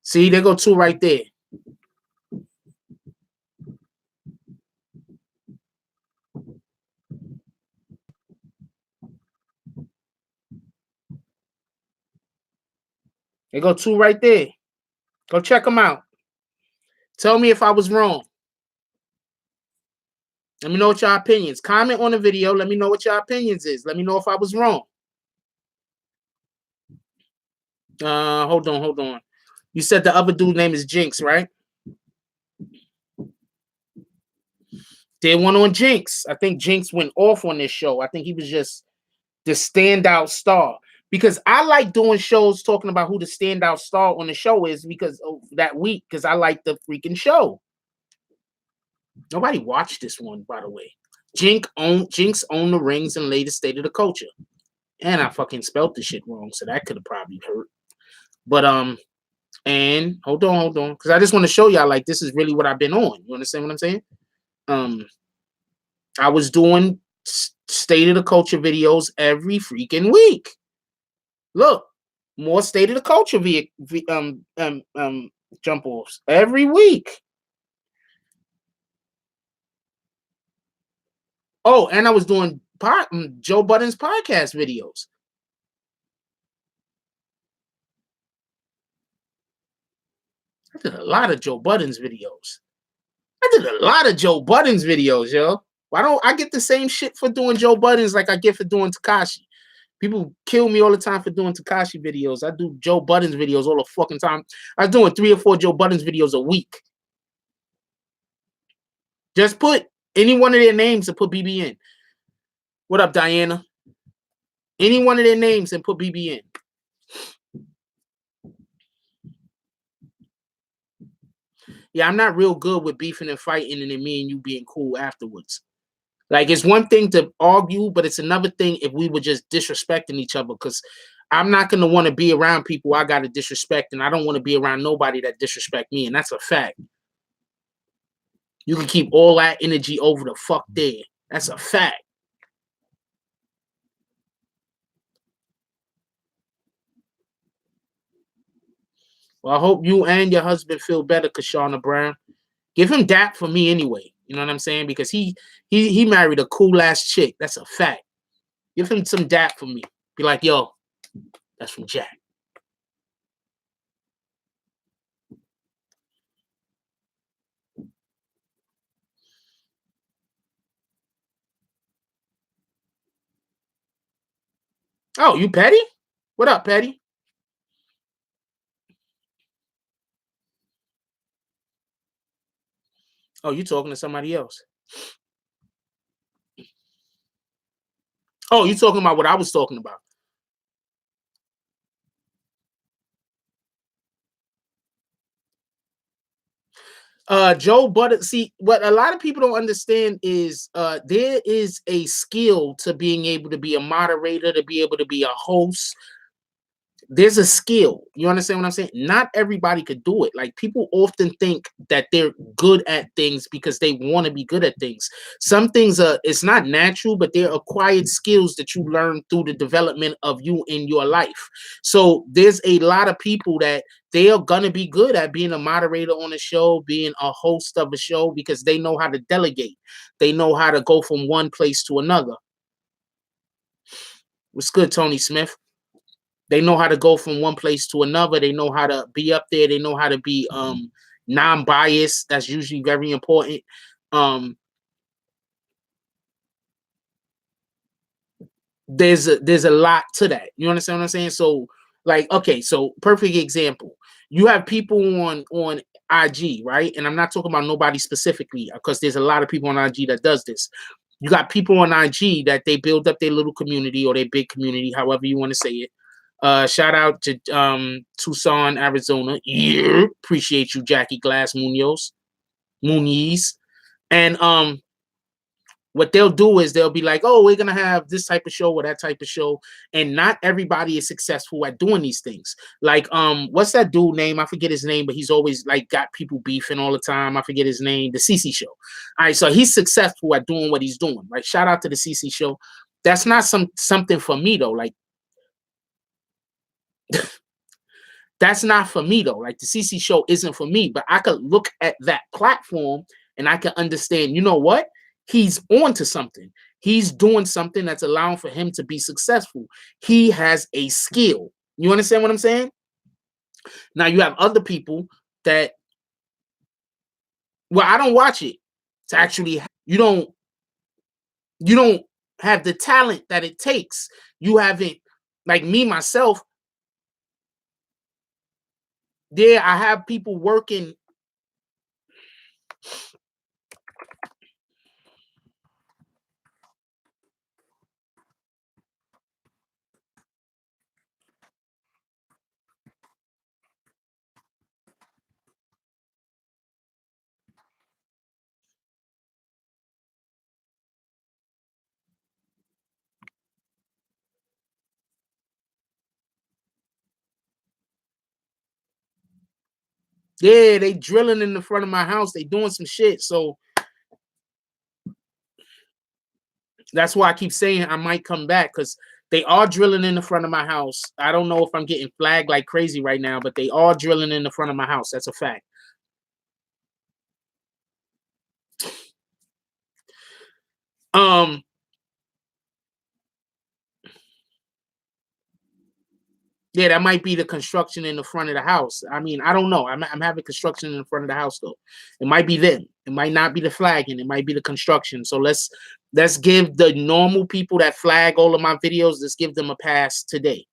[SPEAKER 1] See, there go two right there. There go two right there. Go check them out. Tell me if I was wrong. Let me know what your opinions. Comment on the video. Let me know what your opinions is. Let me know if I was wrong. Hold on. You said the other dude's name is Jinx, right? Did one on Jinx. I think Jinx went off on this show. I think he was just the standout star. Because I like doing shows talking about who the standout star on the show is because of that week, because I like the freaking show. Nobody watched this one, by the way. Jinx owned the rings and laid the State of the Culture. And I fucking spelled the shit wrong, so that could have probably hurt. But and hold on, because I just want to show y'all like this is really what I've been on. You understand what I'm saying? I was doing State of the Culture videos every freaking week. Look, more State of the Culture jump offs every week. Oh, and I was doing Joe Budden's podcast videos. I did a lot of Joe Budden's videos. Yo. Why don't I get the same shit for doing Joe Budden's like I get for doing Tekashi? People kill me all the time for doing Tekashi videos. I do Joe Budden's videos all the fucking time. I was doing 3 or 4 Joe Budden's videos a week. Just put any one of their names and put BB in. What up, Diana? Any one of their names and put BB in. Yeah, I'm not real good with beefing and fighting and then me and you being cool afterwards. Like, it's one thing to argue, but it's another thing if we were just disrespecting each other, because I'm not going to want to be around people I got to disrespect, and I don't want to be around nobody that disrespect me, and that's a fact. You can keep all that energy over the fuck there. That's a fact. Well, I hope you and your husband feel better, Kashana Brown. Give him that for me anyway. You know what I'm saying? Because he married a cool ass chick. That's a fact. Give him some dap for me. Be like, yo, that's from Jack. Oh, you Petty? What up, Petty? Oh, you talking to somebody else? Oh, you talking about what I was talking about? Joe Butter. See, what a lot of people don't understand is there is a skill to being able to be a moderator, to be able to be a host. There's a skill. You understand what I'm saying? Not everybody could do it. Like people often think that they're good at things because they want to be good at things. Some things are it's not natural, but they're acquired skills that you learn through the development of you in your life. So there's a lot of people that they are gonna be good at being a moderator on a show, being a host of a show because they know how to delegate. They know how to go from one place to another. What's good, Tony Smith? They know how to go from one place to another. They know how to be up there. They know how to be non-biased. That's usually very important. Um, there's a lot to that. You understand what I'm saying? So like, okay, so perfect example. You have people on IG, right? And I'm not talking about nobody specifically because there's a lot of people on IG that does this. You got people on IG that they build up their little community or their big community, however you want to say it. Shout out to Tucson, Arizona. Yeah, appreciate you, Jackie Glass Muniz. And what they'll do is they'll be like, oh, we're gonna have this type of show or that type of show. And not everybody is successful at doing these things. Like, what's that dude name? I forget his name, but he's always like got people beefing all the time. I forget his name, the CC show. All right, so he's successful at doing what he's doing. Right. Shout out to the CC show. That's not something for me though. Like that's not for me though. Like the CC show isn't for me, but I could look at that platform and I can understand, you know what? He's on to something. He's doing something that's allowing for him to be successful. He has a skill. You understand what I'm saying? Now you have other people that, well, I don't watch it to actually, you don't have the talent that it takes. You haven't, like me, myself, there, I have people working. Yeah, they drilling in the front of my house. They doing some shit. So that's why I keep saying I might come back because they are drilling in the front of my house. I don't know if I'm getting flagged like crazy right now, but they are drilling in the front of my house. That's a fact. Um, yeah, that might be the construction in the front of the house. I mean, I don't know. I'm having construction in the front of the house though. It might be them. It might not be the flagging. It might be the construction. So let's give the normal people that flag all of my videos. Let's give them a pass today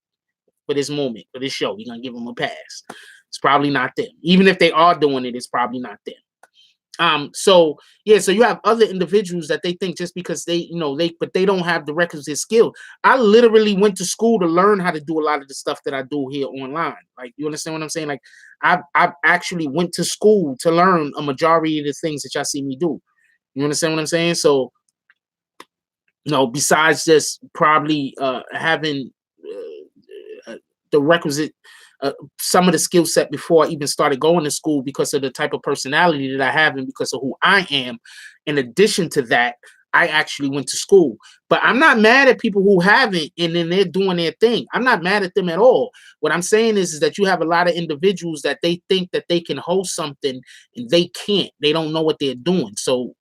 [SPEAKER 1] for this moment for this show. We're gonna give them a pass. It's probably not them. Even if they are doing it, it's probably not them. So yeah, so you have other individuals that they think just because they, but they don't have the requisite skill. I literally went to school to learn how to do a lot of the stuff that I do here online. Like, you understand what I'm saying? Like, I've actually went to school to learn a majority of the things that y'all see me do. You understand what I'm saying? So, besides just probably having the requisite some of the skill set before I even started going to school because of the type of personality that I have and because of who I am. In addition to that, I actually went to school. But I'm not mad at people who haven't and then they're doing their thing. I'm not mad at them at all. What I'm saying is that you have a lot of individuals that they think that they can host something and they can't. They don't know what they're doing. So,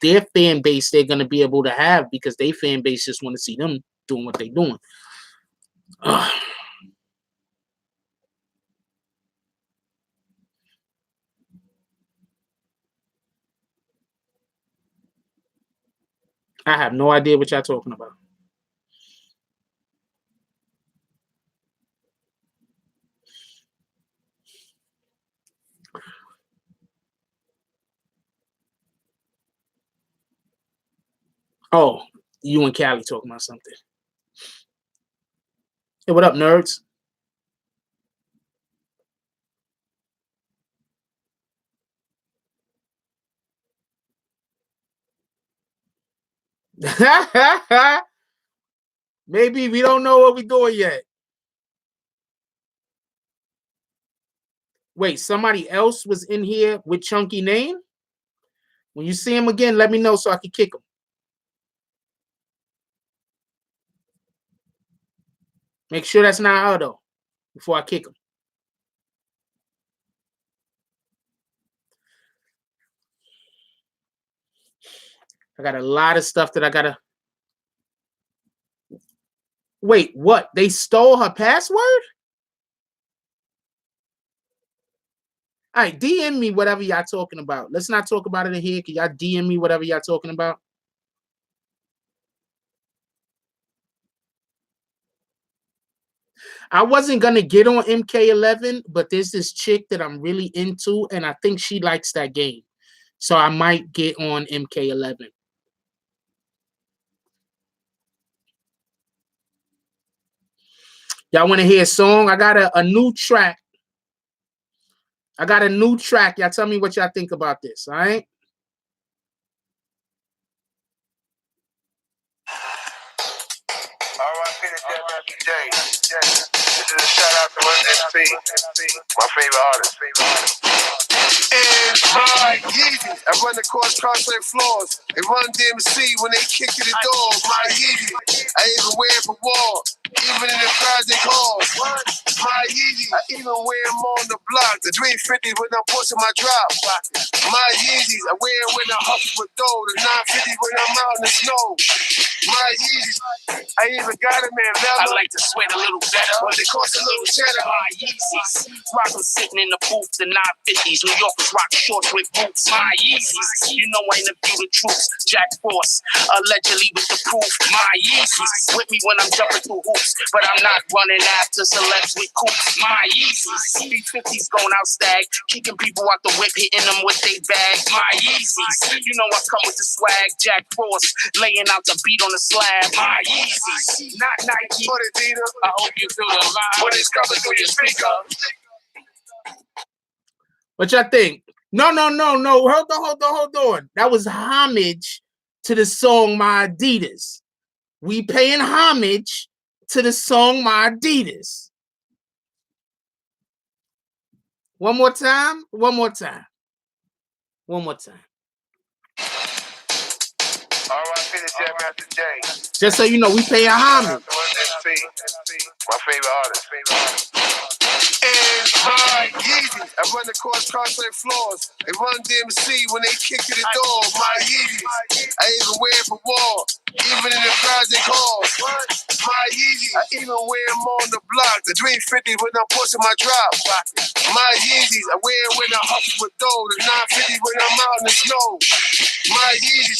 [SPEAKER 1] their fan base they're going to be able to have because their fan base just want to see them doing what they're doing. I have no idea what y'all talking about. Oh, you and Callie talking about something. Hey, what up, nerds? Maybe we don't know what we're doing yet. Wait, somebody else was in here with Chunky name? When you see him again, let me know so I can kick him. Make sure that's not her, though, before I kick him. I got a lot of stuff that I got to... Wait, what? They stole her password? All right, DM me whatever y'all talking about. Let's not talk about it in here. Can y'all DM me whatever y'all talking about? I wasn't going to get on MK11, but there's this chick that I'm really into, and I think she likes that game. So I might get on MK11. Y'all want to hear a song? I got a new track. I got a new track. Y'all tell me what y'all think about this, all right?
[SPEAKER 2] R.I.P. to J. This is a shout out to SP, my favorite artist. And my Yeezy, I run across concert floors and run DMC when they kick to the door. My Yeezy, I even wear it for war, even in the crowds they call. My Yeezy, I even wear them on the block. The 350 when I'm pushing my drop. My Yeezys, I wear them when I hustle with dough. The 950 when I'm out in the snow. My Yeezys, I even got a man. I like to sweat a little better, but it costs a little cheddar. My Yeezys, rock them sitting in the booth, the 950s. New Yorkers rock shorts with boots. My Yeezys, you know I interview the troops. Jack Frost, allegedly with the proof. My Yeezys, with me when I'm jumping through hoops, but I'm not running after celebs with coops. My Yeezys, B50s going out stag, kicking people out the whip, hitting them with they bag. My Yeezys, you know I come with the swag. Jack Frost, laying out the beat on the slab. My Yeezys, not Nike, but Adidas. I hope you feel the vibe when it's coming through your speaker.
[SPEAKER 1] What y'all think? No. Hold on. That was homage to the song My Adidas. We paying homage to the song My Adidas. One more time.
[SPEAKER 2] R.I.P. to J. Master J.
[SPEAKER 1] Just so you know, we paying homage.
[SPEAKER 2] My favorite artist. And my Yeezys, I run across concert floors and run DMC when they kick to the door. My Yeezys, I even wear it for war, even in the crowds they call. My Yeezys, I even wear them on the block. The 350 when I'm pushing my drop. My Yeezys, I wear it when I hustle with dough. The 950 when I'm out in the snow. My Yeezys,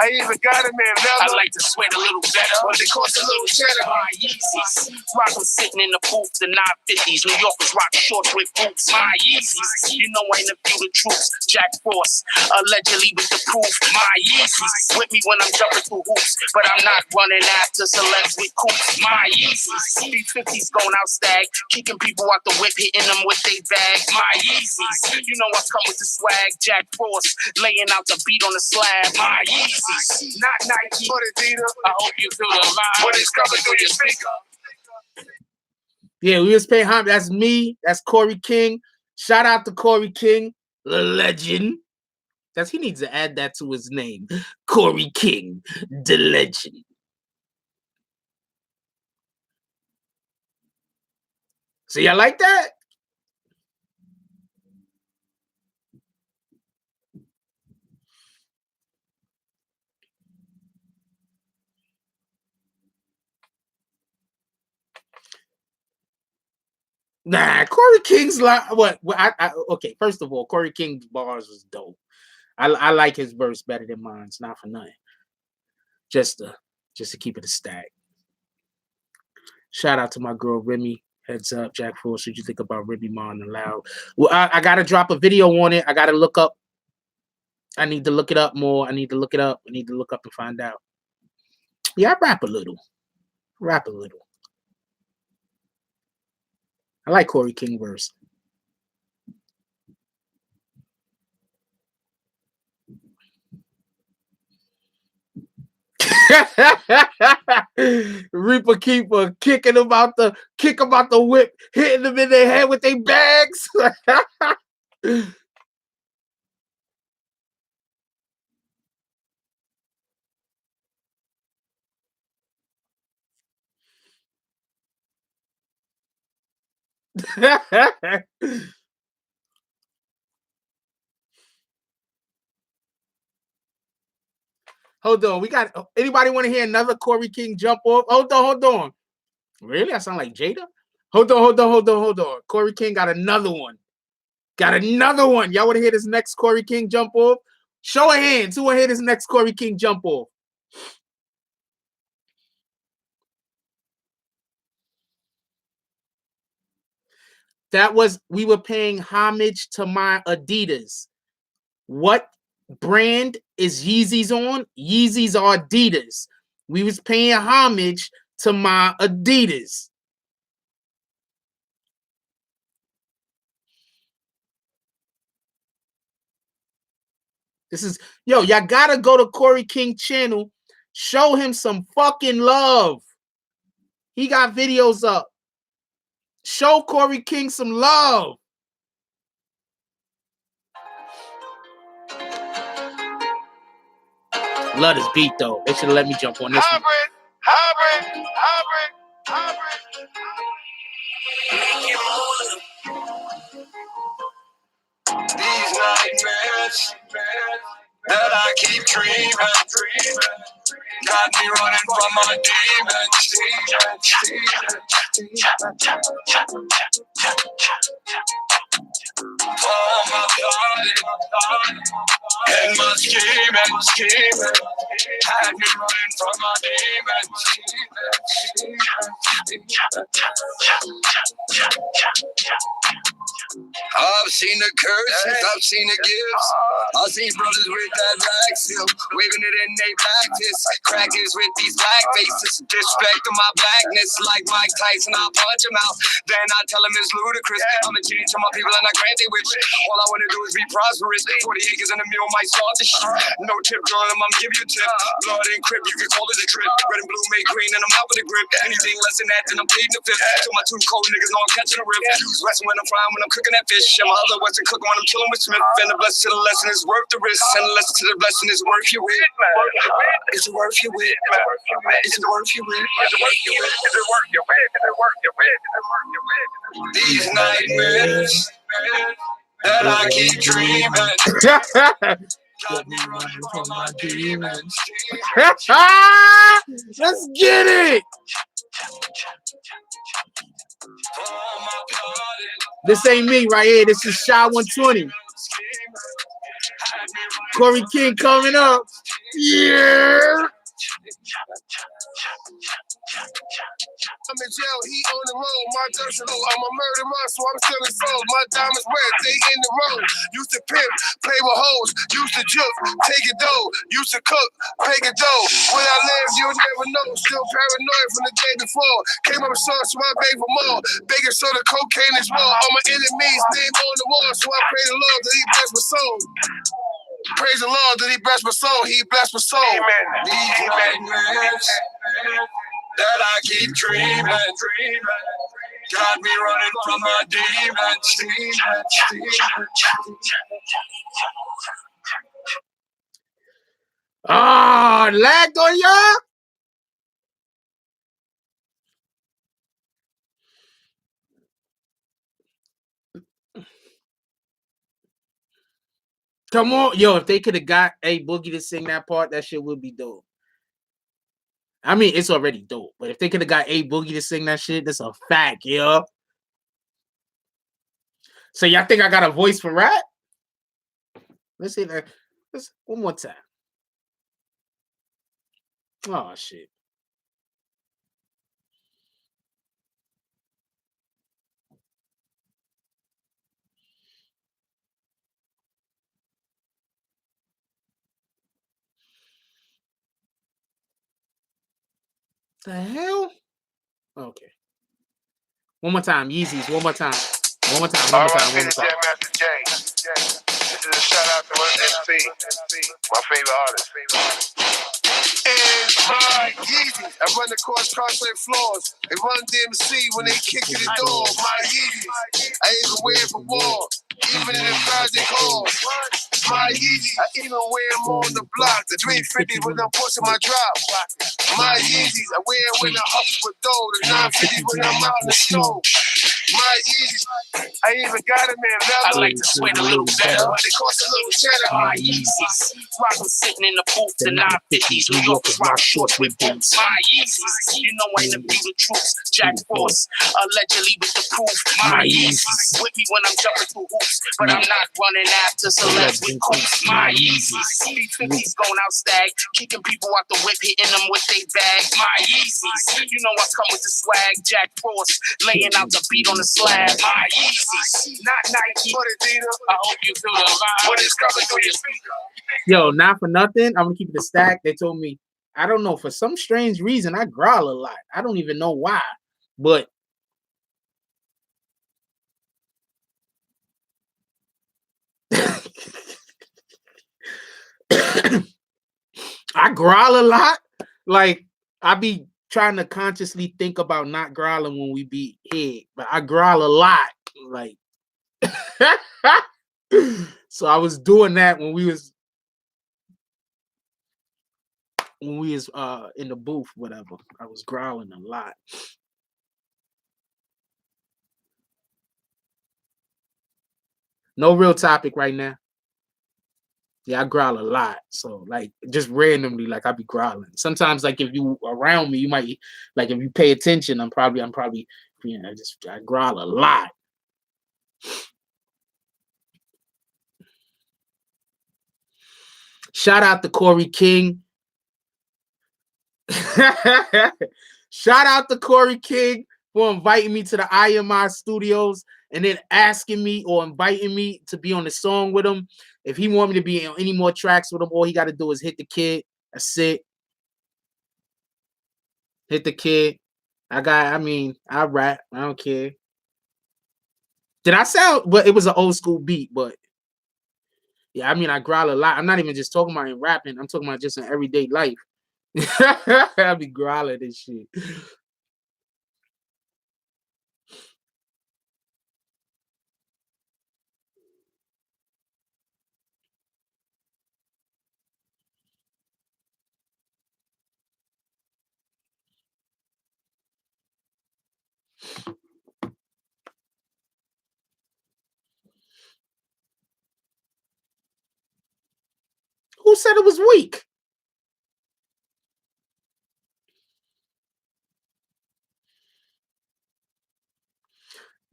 [SPEAKER 2] I even got a man. I like to sweat a little better, but it costs a little cheddar. My Yeezys, rock them sitting in the booth, the 950s. New Yorkers rock shorts with boots. My Yeezys, you know I interview the troops. Jack Frost, allegedly with the proof. My Yeezys, with me when I'm jumping through hoops, but I'm not running after celebs with coops. My Yeezys, B50s going out stag, kicking people out the whip, hitting them with they bag. My Yeezys, you know I come with the swag. Jack Frost, laying out the beat on the slab. My Yeezys, not Nike, but Adidas. I hope you feel the vibe when it's coming through your speaker.
[SPEAKER 1] Yeah, we was paying homage. That's me. That's Corey King. Shout out to Corey King, the legend. He needs to add that to his name. Corey King, the legend. So y'all like that? Nah, Corey King's like what? Okay, first of all, Corey King's bars was dope. I like his verse better than mine. It's not for nothing. Just to keep it a stack. Shout out to my girl Remy. Heads up, Jack Frost. What you think about Remy Ma and Loud? Well, I gotta drop a video on it. I gotta look up. I need to look it up more. I need to look it up. I need to look up and find out. Yeah, I rap a little. Rap a little. I like Corey King verse. Reaper Keeper kicking him out the whip, hitting them in their head with their bags. Hold on, we got anybody want to hear another Corey King jump off? Hold on. Really? I sound like Jada? Hold on. Corey King got another one. Y'all want to hear this next Corey King jump off? Show of hands. Who want to hear this next Corey King jump off? That was, we were paying homage to my Adidas. What brand is Yeezys on? Yeezys are Adidas. We was paying homage to my Adidas. This is, y'all gotta go to Corey King channel. Show him some fucking love. He got videos up. Show Corey King some love. Love this beat though. They should have let me jump on this one.
[SPEAKER 2] Hybrid. These nightmares that I keep dreaming got me running from my demons. Oh, my body and my scheming had me running from my demons. I've seen the curses, I've seen the gifts. I've seen brothers with that rag still waving it in they practice. Crackers with these black faces, disrespect to my blackness. Like Mike Tyson, I'll punch him out. Then I tell him it's ludicrous. I'm a change to my people and I grant they wish. All I wanna do is be prosperous. 40 acres and a mule might start this shit. No tip, girl, I'm gonna give you a tip. Blood and crib, you can call it a drip. Red and blue make green and I'm out with a grip. Anything less than that, then I'm pleading the fifth. So my two cold niggas know I'm catching a rip. Use wrestling when I'm frying, when I'm cooking that fish. And my other Western cooking when I'm chilling with Smith. And the blessing to the lesson is worth the risk. And the lesson to the blessing is worth your wit. Is it worth your wit? Is it worth your wit? Is it worth your wit? Is it worth your wit? Is it worth your wit? Is it worth your wit? These nightmares that I keep dreaming got me running from my demons.
[SPEAKER 1] Let's get it. This ain't me right here. This is Shy 120. Corey King coming up. Yeah.
[SPEAKER 2] I'm in jail, he on the road, my dirt's low. I'm a murder man, so I'm selling souls. My diamonds red, they in the road. Used to pimp, play with hoes, used to juke, take it dough, used to cook, take it dough. When I live, you'll never know. Still paranoid from the day before. Came up short, so I beg for more. Begging soda, cocaine is raw. All my enemies, name on the wall, so I pray the Lord that he bless my soul. Praise the Lord that he bless my soul, he bless my soul. Amen. These nightmares that I keep dreaming got me running from my demons.
[SPEAKER 1] Ah, lagged on y'all. Come on, yo! If they could have got A Boogie to sing that part, that shit would be dope. I mean, it's already dope, but if they could have got A Boogie to sing that shit, that's a fact, yo. So y'all think I got a voice for rap? Let's see that. Let's one more time. Oh shit. The hell? Okay. One more time, Yeezys. One more time. One more time. One more time. One more
[SPEAKER 2] R.I.P. to
[SPEAKER 1] time.
[SPEAKER 2] Jam Master J. This is a shout out to MC, my favorite artist. And my Yeezys, I run across concert floors. They run DMC when they kick in the door. My Yeezys, I even wear it for war. Even in the crowds they call. My Yeezys, I even wear them on the block. The 350 when I'm pushing my drop. My Yeezys, I wear it when I hop for dough. The 950 when I'm out in the snow. My Yeezys, I even got them in leather.
[SPEAKER 4] I like to sweat a little better.
[SPEAKER 2] They cost a little cheddar.
[SPEAKER 4] My Yeezys. Rock them sitting in the booth, the 950s. New Yorkers rock shorts with boots. My Yeezys. You know I interview the troops. Jack Frost, allegedly with the proof. My Yeezys. With me when I'm jumping through hoops. But I'm not running after celebs with coops. My Yeezys. B50s going out stag. Kicking people out the whip, hitting them with they bag. My Yeezys. You know I come with the swag. Jack Frost, laying out the beat on the slab. My Yeezys. Not Nike.
[SPEAKER 2] Put it, Dina.
[SPEAKER 4] I hope you feel the vibe.
[SPEAKER 2] What is coming through your speaker?
[SPEAKER 1] Yo, not for nothing. I'm gonna keep it a stack. They told me, I don't know, for some strange reason, I growl a lot. I don't even know why, but I growl a lot. Like, I be trying to consciously think about not growling when we be here, but I growl a lot. Like, so I was doing that when we was in the booth, whatever. I was growling a lot. No real topic right now. Yeah, I growl a lot. So like just randomly, like I be growling. Sometimes like if you around me, you might like if you pay attention, I'm probably I growl a lot. Shout out to Corey King. Shout out to Corey King for inviting me to the IMI studios and then asking me or inviting me to be on the song with him. If he want me to be on any more tracks with him, all he got to do is hit the kid. That's it. Hit the kid. I rap. I don't care. Did I sound? But it was an old school beat, but yeah, I mean, I growl a lot. I'm not even just talking about in rapping. I'm talking about just in everyday life. I be growling this shit. Who said it was weak?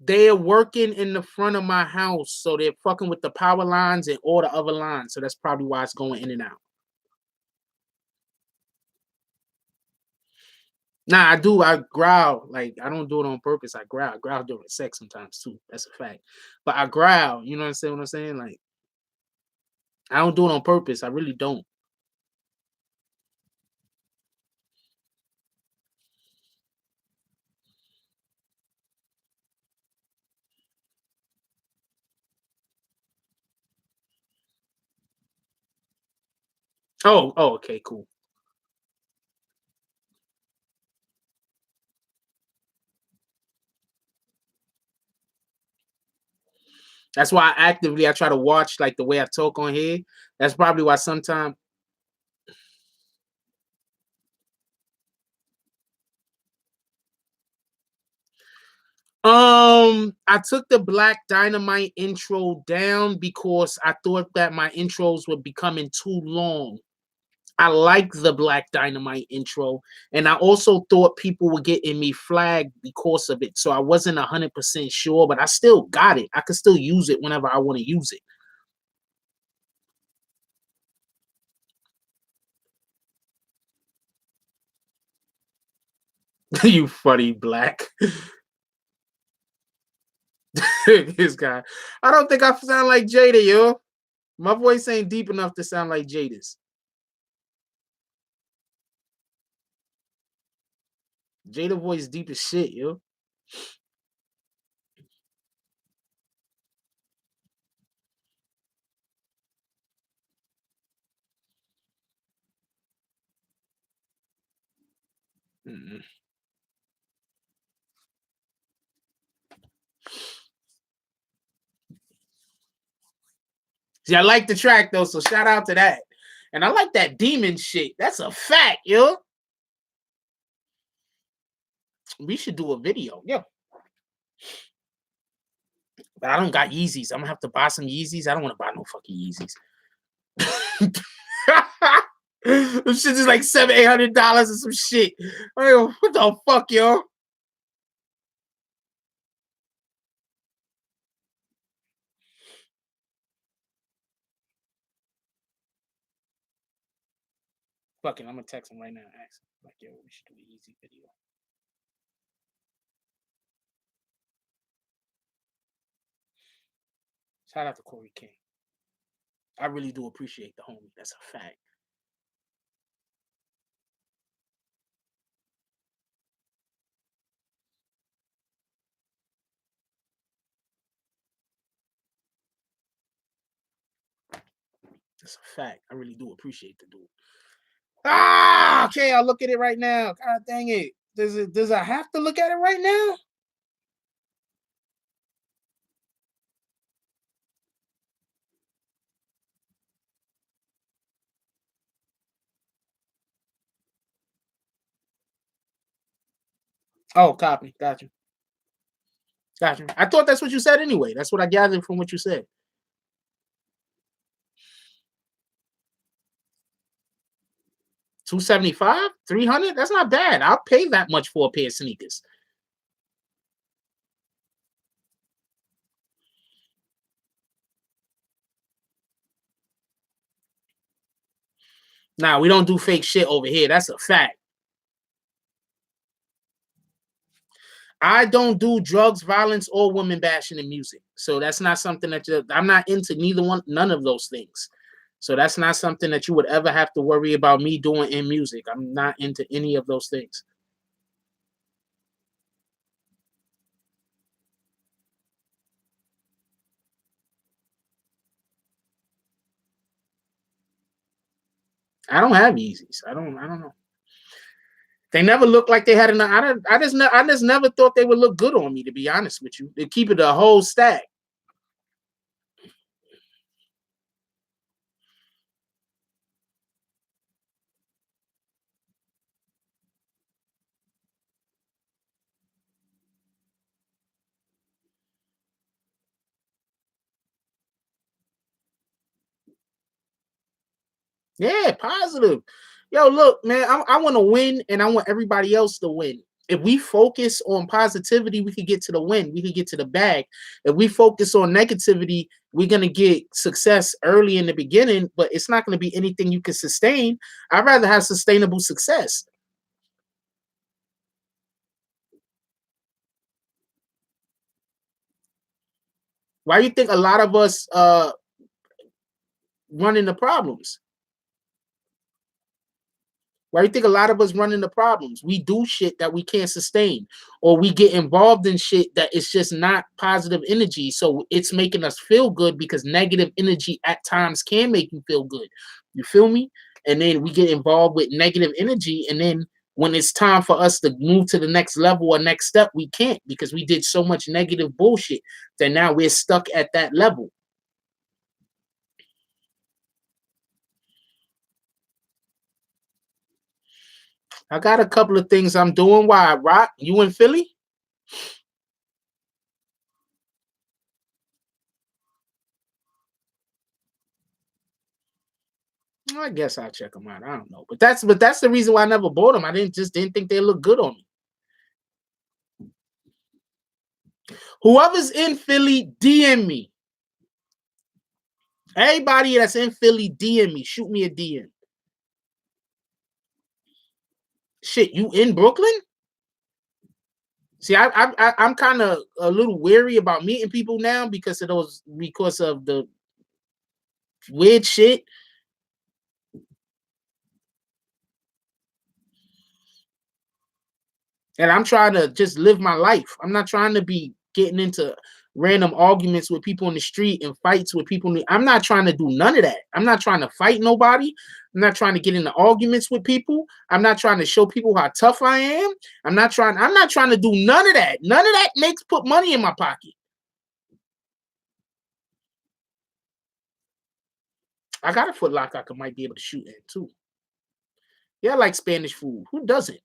[SPEAKER 1] They're working in the front of my house, so they're fucking with the power lines and all the other lines. So that's probably why it's going in and out. Nah, I do. I growl. Like, I don't do it on purpose. I growl. I growl during sex sometimes, too. That's a fact. But I growl. You know what I'm saying? Like, I don't do it on purpose. I really don't. Oh, okay, cool. That's why I try to watch like the way I talk on here. That's probably why sometimes I took the Black Dynamite intro down because I thought that my intros were becoming too long. I like the Black Dynamite intro, and I also thought people were getting me flagged because of it. So I wasn't 100% sure, but I still got it. I could still use it whenever I want to use it. You funny Black. This guy. I don't think I sound like Jada, yo. My voice ain't deep enough to sound like Jada's. Jada voice deep as shit, yo. Mm-mm. See, I like the track though, so shout out to that. And I like that demon shit. That's a fact, yo. We should do a video, yeah. But I don't got Yeezys. I'm gonna have to buy some Yeezys. I don't want to buy no fucking Yeezys. This shit is like $700-800 or some shit. Like, what the fuck, yo? Fuck it, I'm gonna text him right now and ask him. Like, yo, we should do an Yeezy video. Shout out to Corey King. I really do appreciate the homie. That's a fact. That's a fact. I really do appreciate the dude. Ah, okay, I'll look at it right now. God dang it. Does I have to look at it right now? Oh, copy. Gotcha. Gotcha. I thought that's what you said anyway. That's what I gathered from what you said. $275, $300. That's not bad. I'll pay that much for a pair of sneakers. Nah, we don't do fake shit over here. That's a fact. I don't do drugs, violence, or women bashing in music. So that's not something that I'm not into none of those things. So that's not something that you would ever have to worry about me doing in music. I'm not into any of those things. I don't have Yeezys. I don't know. They never looked like they had enough. I just never thought they would look good on me, to be honest with you. They keep it a whole stack. Yeah, positive. Yo, look, man, I want to win, and I want everybody else to win. If we focus on positivity, we could get to the win. We could get to the bag. If we focus on negativity, we're going to get success early in the beginning, but it's not going to be anything you can sustain. I'd rather have sustainable success. Why do you think a lot of us run into problems? Why do you think a lot of us run into problems? We do shit that we can't sustain, or we get involved in shit that is just not positive energy. So it's making us feel good because negative energy at times can make you feel good. You feel me? And then we get involved with negative energy. And then when it's time for us to move to the next level or next step, we can't because we did so much negative bullshit that now we're stuck at that level. I got a couple of things I'm doing. Why, Rock? You in Philly? I guess I'll check them out. I don't know, but that's the reason why I never bought them. I didn't think they look good on me. Whoever's in Philly, DM me. Everybody that's in Philly, DM me. Shoot me a DM. Shit, you in Brooklyn? See, I'm kind of a little wary about meeting people now because of the weird shit. And I'm trying to just live my life. I'm not trying to be getting into random arguments with people in the street and fights with people. I'm not trying to do none of that. I'm not trying to fight nobody. I'm not trying to get into arguments with people. I'm not trying to show people how tough I am. I'm not trying to do put money in my pocket. I got a Foot Locker I might be able to shoot in too. Yeah, I like Spanish food. Who doesn't?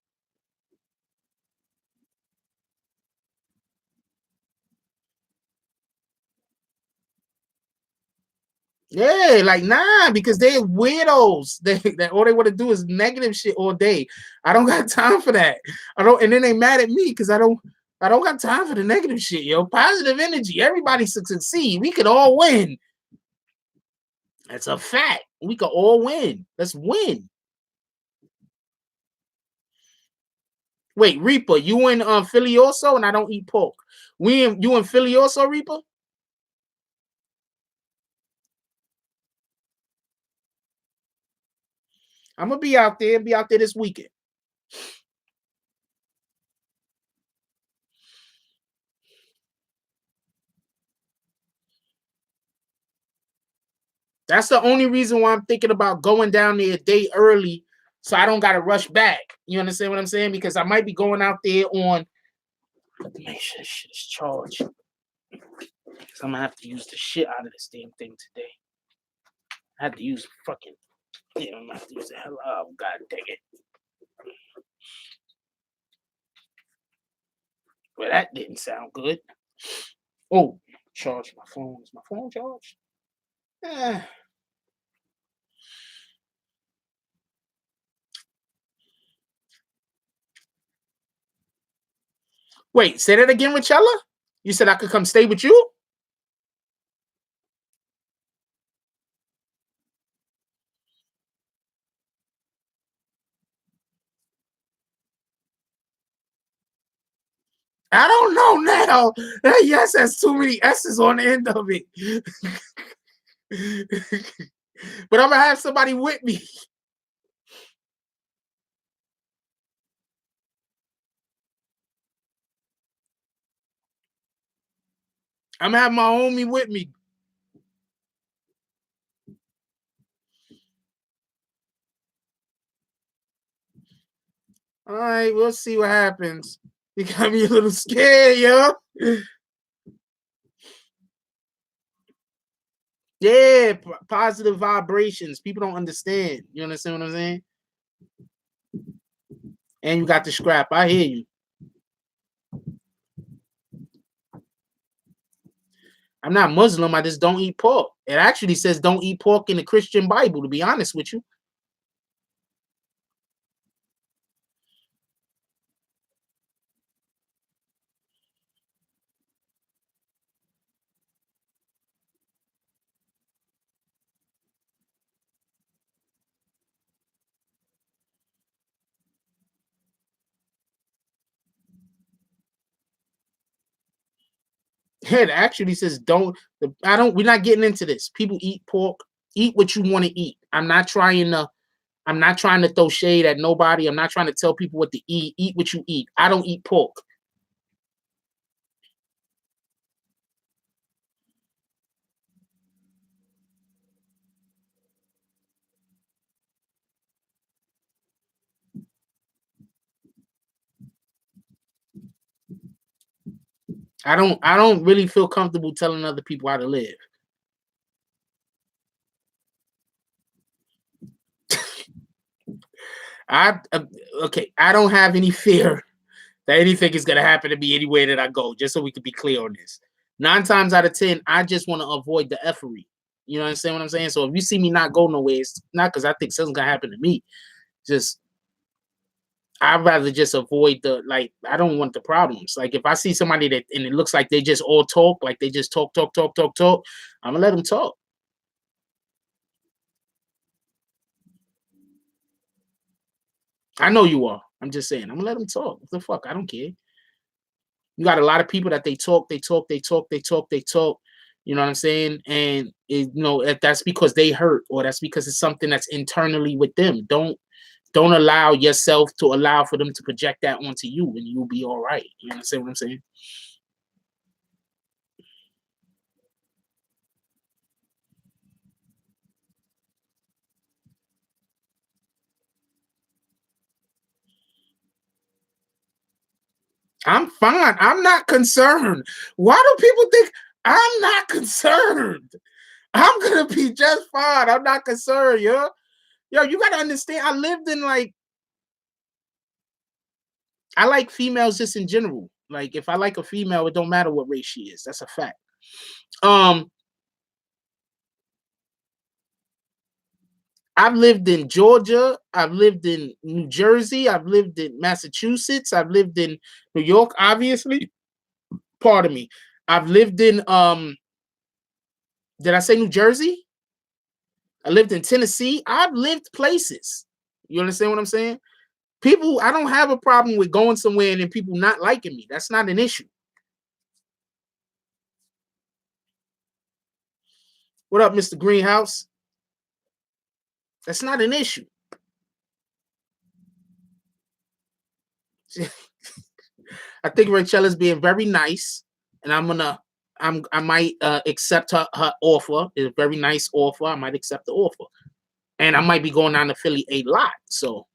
[SPEAKER 1] Yeah, like nah, because they're weirdos. They all they want to do is negative shit all day. I don't got time for that. And then they mad at me because I don't got time for the negative shit, yo. Positive energy. Everybody should succeed. We could all win. That's a fact. We could all win. Let's win. Wait, Reaper, you in Philly also? And I don't eat pork. You in Philly also, Reaper? I'm gonna be out there this weekend. That's the only reason why I'm thinking about going down there a day early so I don't gotta rush back. You understand what I'm saying? Because I might be going out there on. Let me make sure this shit is charged. Because I'm gonna have to use the shit out of this damn thing today. I had to use fucking. Yeah, I'm gonna have to use the hell out. Oh, God dang it. Well, that didn't sound good. Oh, charge my phone. Is my phone charged? Wait, say that again, Richella? You said I could come stay with you? I don't know now. That yes has too many S's on the end of it. But I'm gonna have somebody with me. I'm gonna have my homie with me. All right, we'll see what happens. You got me a little scared, yo. Yeah, positive vibrations. People don't understand. You understand what I'm saying? And you got the scrap. I hear you. I'm not Muslim. I just don't eat pork. It actually says don't eat pork in the Christian Bible, to be honest with you. It actually says don't. We're not getting into this. People eat pork. Eat what you want to eat. I'm not trying to throw shade at nobody. I'm not trying to tell people what to eat. Eat what you eat. I don't eat pork. I don't really feel comfortable telling other people how to live. I don't have any fear that anything is gonna happen to me anywhere that I go. Just so we can be clear on this. 9 times out of 10, I just want to avoid the effery. You know what I'm saying? So if you see me not go nowhere, it's not because I think something's gonna happen to me. Just I'd rather just avoid I don't want the problems. Like if I see somebody and it looks like they just all talk, like they just talk, I'm gonna let them talk. I know you are. I'm just saying, I'm gonna let them talk. What the fuck? I don't care. You got a lot of people that they talk. You know what I'm saying? And if that's because they hurt, or that's because it's something that's internally with them. Don't Don't allow yourself to allow for them to project that onto you, and you'll be all right. You understand what I'm saying? I'm fine. I'm not concerned. Why do people think I'm not concerned? I'm gonna be just fine. I'm not concerned, yo. Yo, you gotta understand. I lived in like, I like females just in general. Like, if I like a female, it don't matter what race she is. That's a fact. I've lived in Georgia. I've lived in New Jersey. I've lived in Massachusetts. I've lived in New York, obviously. Pardon me. I've lived in did I say New Jersey? I lived in Tennessee. I've lived places. You understand what I'm saying? People, I don't have a problem with going somewhere and then people not liking me. That's not an issue. What up, Mr. Greenhouse? That's not an issue. I think Rachella's being very nice, and I might accept her offer. It's a very nice offer. I might accept the offer, and I might be going down to Philly a lot. So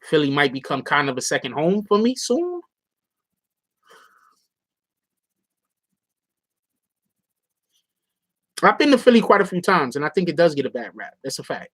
[SPEAKER 1] Philly might become kind of a second home for me soon. I've been to Philly quite a few times, and I think it does get a bad rap. That's a fact.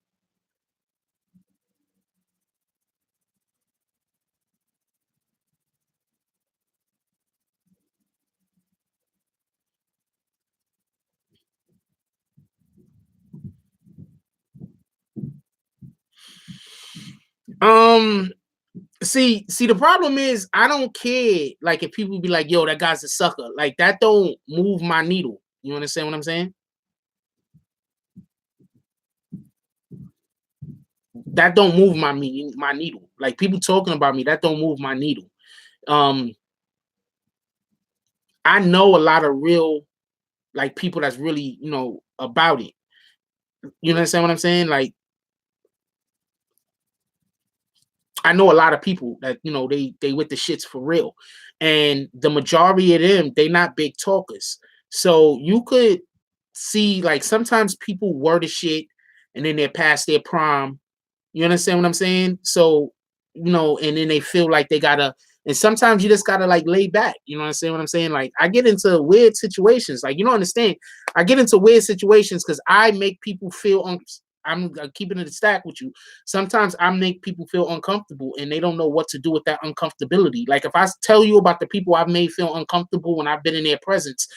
[SPEAKER 1] See, the problem is I don't care. Like, if people be like, yo, that guy's a sucker, like that don't move my needle. You understand what I'm saying? That don't move my needle. Like, people talking about me, that don't move my needle. I know a lot of real, like, people that's really, you know, about it. You understand what I'm saying? Like, I know a lot of people that, you know, they with the shits for real. And the majority of them, they not big talkers. So you could see, like, sometimes people word the shit and then they're past their prime. You understand what I'm saying? So, you know, and then they feel like they gotta, and sometimes you just gotta like lay back. You know what I'm saying? What I'm saying? Like, I get into weird situations. Like, you don't understand. I get into weird situations because I make people feel I'm keeping it a stack with you. Sometimes I make people feel uncomfortable and they don't know what to do with that uncomfortability. Like, if I tell you about the people I've made feel uncomfortable when I've been in their presence,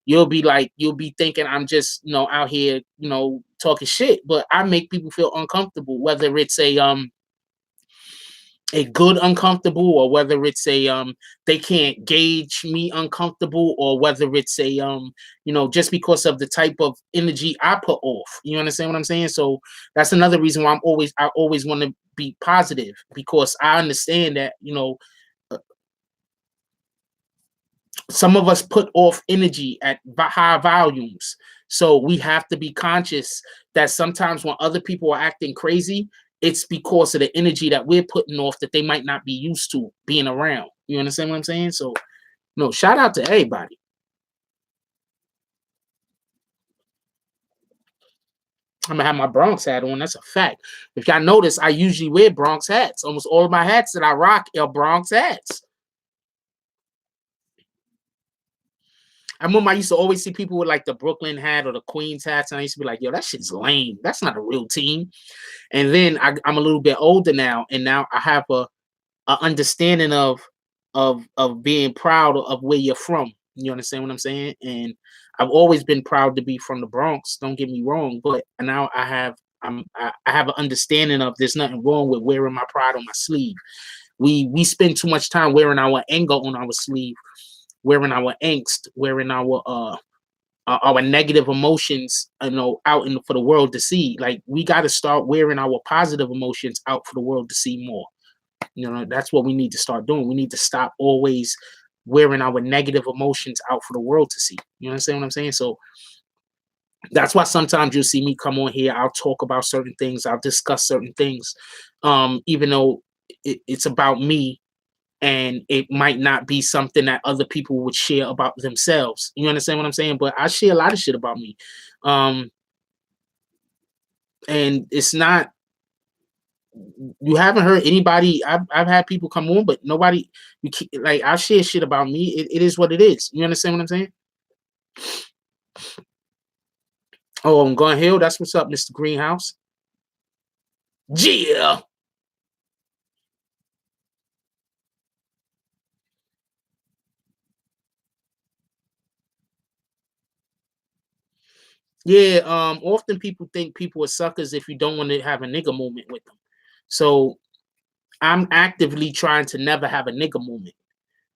[SPEAKER 1] you'll be thinking I'm just, you know, out here, you know, talking shit. But I make people feel uncomfortable, whether it's a good uncomfortable, or whether it's they can't gauge me uncomfortable, or whether it's you know, just because of the type of energy I put off. You understand what I'm saying? So that's another reason why I always want to be positive, because I understand that, you know, some of us put off energy at high volumes. So we have to be conscious that sometimes when other people are acting crazy, it's because of the energy that we're putting off that they might not be used to being around. You understand what I'm saying? So, no, shout out to everybody. I'm gonna have my Bronx hat on. That's a fact. If y'all notice, I usually wear Bronx hats. Almost all of my hats that I rock are Bronx hats. I remember I used to always see people with like the Brooklyn hat or the Queens hats, and I used to be like, yo, that shit's lame. That's not a real team. And then I'm a little bit older now, and now I have a understanding of being proud of where you're from. You understand what I'm saying? And I've always been proud to be from the Bronx. Don't get me wrong, but now I have an understanding of there's nothing wrong with wearing my pride on my sleeve. We spend too much time wearing our anger on our sleeve, wearing our angst, wearing our negative emotions, you know, out for the world to see. Like, we got to start wearing our positive emotions out for the world to see more. You know, that's what we need to start doing. We need to stop always wearing our negative emotions out for the world to see. You understand what I'm saying? So That's why sometimes you'll see me come on here. I'll talk about certain things. I'll discuss certain things, even though it's about me, and it might not be something that other people would share about themselves. You understand what I'm saying? But I share a lot of shit about me, and it's not. You haven't heard anybody. I've had people come on, but nobody. Like, I share shit about me. It is what it is. You understand what I'm saying? Oh, I'm going Hill. That's what's up, Mr. Greenhouse. Yeah. Yeah. Often people think people are suckers if you don't want to have a nigga moment with them. So I'm actively trying to never have a nigga moment.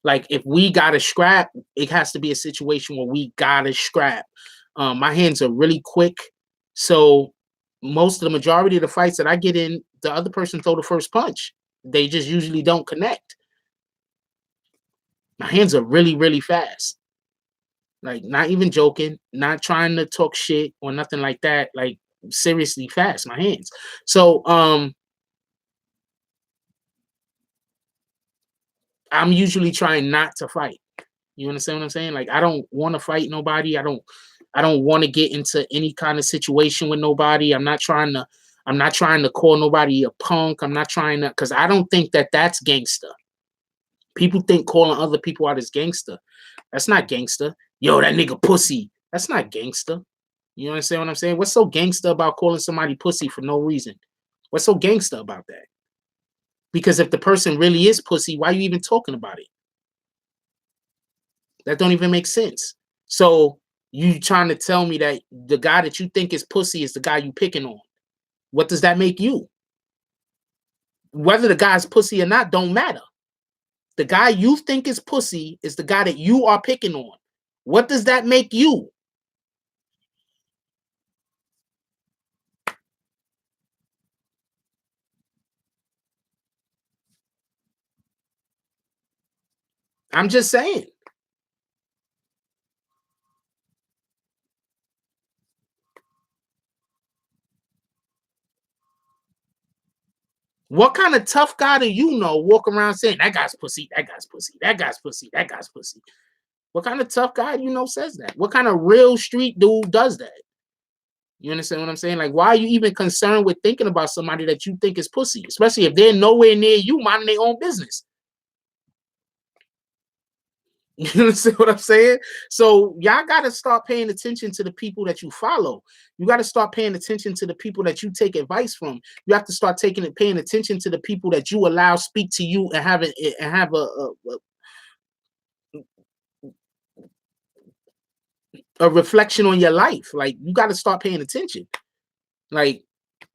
[SPEAKER 1] Like, if we gotta scrap, it has to be a situation where we gotta scrap. My hands are really quick, so most of the majority of the fights that I get in, the other person throw the first punch. They just usually don't connect. My hands are really, really fast. Like, not even joking, not trying to talk shit or nothing like that. Like, seriously fast, my hands. So I'm usually trying not to fight. You understand what I'm saying? Like, I don't want to fight nobody. I don't want to get into any kind of situation with nobody. I'm not trying to call nobody a punk. I'm not trying to, because I don't think that that's gangster. People think calling other people out is gangster. That's not gangster. Yo, that nigga pussy. That's not gangster. You understand what I'm saying? What's so gangster about calling somebody pussy for no reason? What's so gangster about that? Because if the person really is pussy, why are you even talking about it? That don't even make sense. So you trying to tell me that the guy that you think is pussy is the guy you picking on? What does that make you? Whether the guy's pussy or not don't matter. The guy you think is pussy is the guy that you are picking on. What does that make you? I'm just saying. What kind of tough guy do you know walk around saying that guy's pussy, that guy's pussy, that guy's pussy, that guy's pussy? What kind of tough guy do you know says that? What kind of real street dude does that? You understand what I'm saying? Like, why are you even concerned with thinking about somebody that you think is pussy, especially if they're nowhere near you minding their own business? You understand what I'm saying? So y'all got to start paying attention to the people that you follow. You got to start paying attention to the people that you take advice from. You have to start paying attention to the people that you allow speak to you and have a reflection on your life. Like, you got to start paying attention. Like,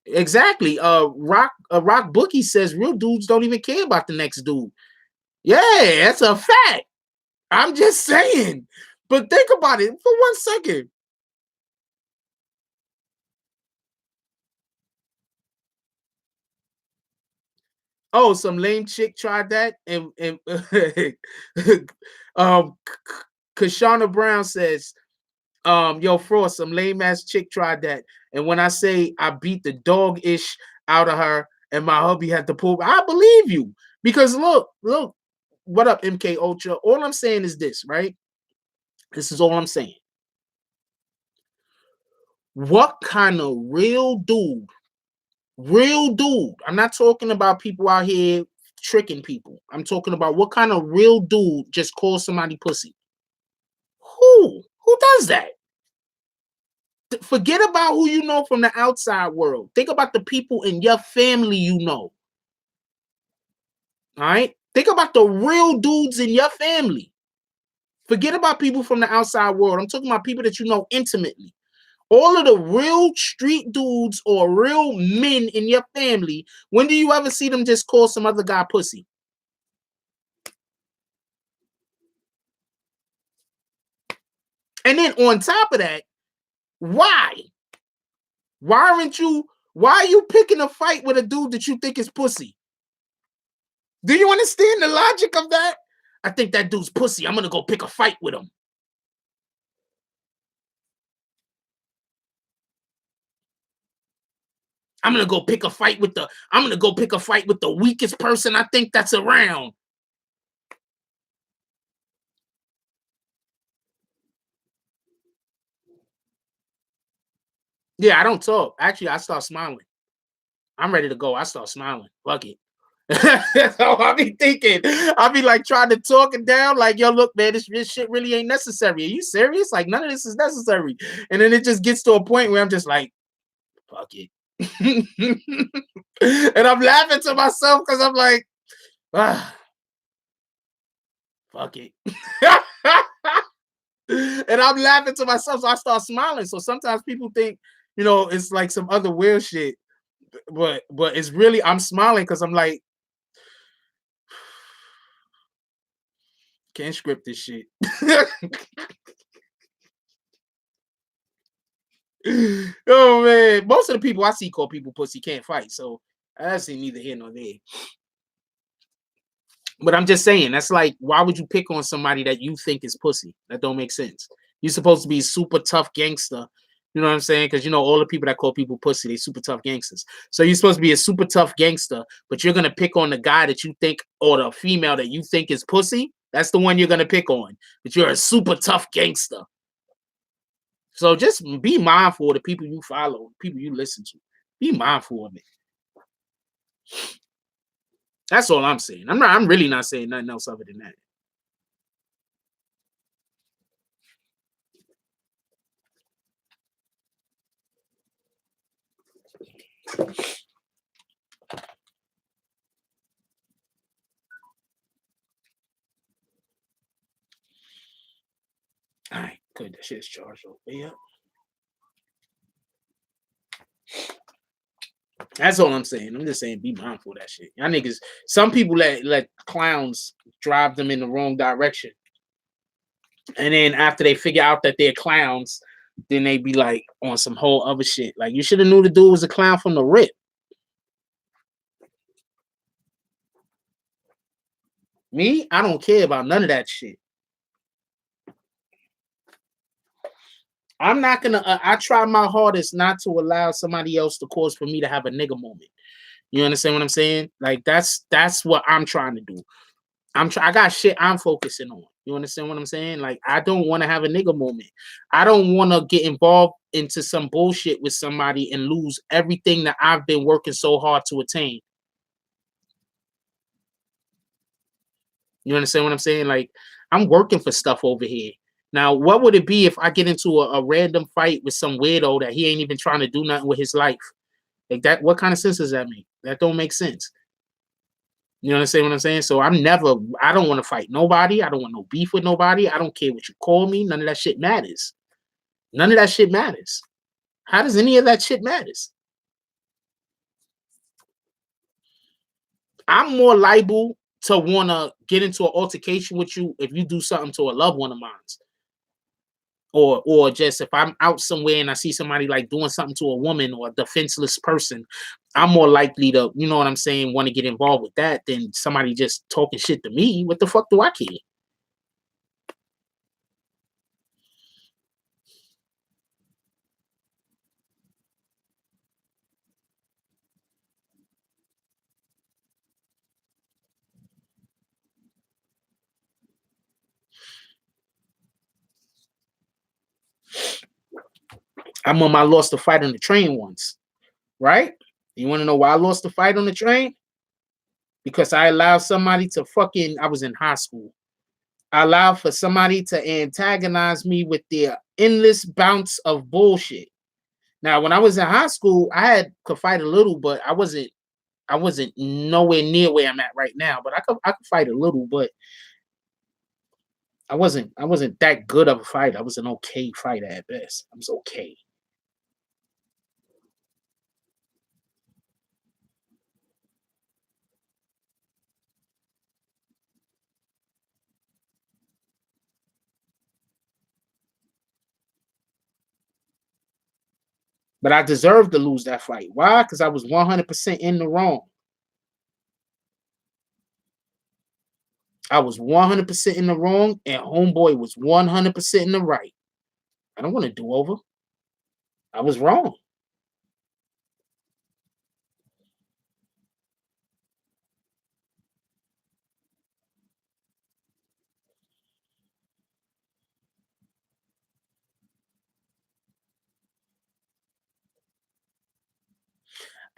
[SPEAKER 1] exactly. Rock Bookie says real dudes don't even care about the next dude. Yeah, that's a fact. I'm just saying. But think about it for 1 second. Oh, some lame chick tried that, and Kashana Brown says, yo, Frost, some lame ass chick tried that. And when I say I beat the dog ish out of her and my hubby had to pull, I believe you. Because look, what up, MK Ultra? All I'm saying is this, right? This is all I'm saying. What kind of real dude, I'm not talking about people out here tricking people. I'm talking about what kind of real dude just calls somebody pussy? Who does that? Forget about who you know from the outside world. Think about the people in your family you know. All right? Think about the real dudes in your family. Forget about people from the outside world. I'm talking about people that you know intimately. All of the real street dudes or real men in your family, when do you ever see them just call some other guy pussy? And then on top of that, why? Why are you picking a fight with a dude that you think is pussy? Do you understand the logic of that? I think that dude's pussy. I'm going to go pick a fight with him. I'm gonna go pick a fight with the weakest person I think that's around. Yeah, I don't talk. Actually, I start smiling. I'm ready to go. I start smiling. Fuck it. So I be thinking, I be like trying to talk it down, like, yo, look, man, this shit really ain't necessary. Are you serious? Like, none of this is necessary. And then it just gets to a point where I'm just like, fuck it. And I'm laughing to myself because I'm like, fuck it. And I'm laughing to myself, so I start smiling. So sometimes people think, it's like some other weird shit. But it's really, I'm smiling because I'm like, can't script this shit. Oh man, most of the people I see call people pussy can't fight, so I see neither here nor there. But I'm just saying, that's like, why would you pick on somebody that you think is pussy? That don't make sense. You're supposed to be super tough gangster. You know what I'm saying? Because all the people that call people pussy, they super tough gangsters. So you're supposed to be a super tough gangster, but you're gonna pick on the guy that you think, or the female that you think is pussy. That's the one you're gonna pick on. But you're a super tough gangster. So just be mindful of the people you follow, people you listen to. Be mindful of it. That's all I'm saying. I'm really not saying nothing else other than that. All right, good. That shit's charged over here. That's all I'm saying. I'm just saying, be mindful of that shit. Y'all niggas, some people let clowns drive them in the wrong direction. And then after they figure out that they're clowns, then they be like on some whole other shit. Like, you should have knew the dude was a clown from the rip. Me, I don't care about none of that shit. I'm not gonna. I try my hardest not to allow somebody else to cause for me to have a nigga moment. You understand what I'm saying? Like, that's what I'm trying to do. I got shit I'm focusing on. You understand what I'm saying? Like, I don't want to have a nigga moment. I don't want to get involved into some bullshit with somebody and lose everything that I've been working so hard to attain. You understand what I'm saying? Like, I'm working for stuff over here. Now, what would it be if I get into a random fight with some weirdo that he ain't even trying to do nothing with his life? Like, that, what kind of sense does that make? That don't make sense. You understand what I'm saying? So I don't want to fight nobody. I don't want no beef with nobody. I don't care what you call me. None of that shit matters. None of that shit matters. How does any of that shit matters? I'm more liable to want to get into an altercation with you if you do something to a loved one of mine. Or just if I'm out somewhere and I see somebody like doing something to a woman or a defenseless person, I'm more likely to, you know what I'm saying, want to get involved with that than somebody just talking shit to me. What the fuck do I care? I remember I lost a fight on the train once, right? You want to know why I lost the fight on the train? Because I allowed somebody to I was in high school. I allowed for somebody to antagonize me with their endless bounce of bullshit. Now, when I was in high school, could fight a little, but I wasn't nowhere near where I'm at right now. But I could fight a little, but I wasn't that good of a fighter. I was an okay fighter at best. I was okay. But I deserved to lose that fight. Why? Because I was 100% in the wrong. I was 100% in the wrong, and homeboy was 100% in the right. I don't want to do over. I was wrong.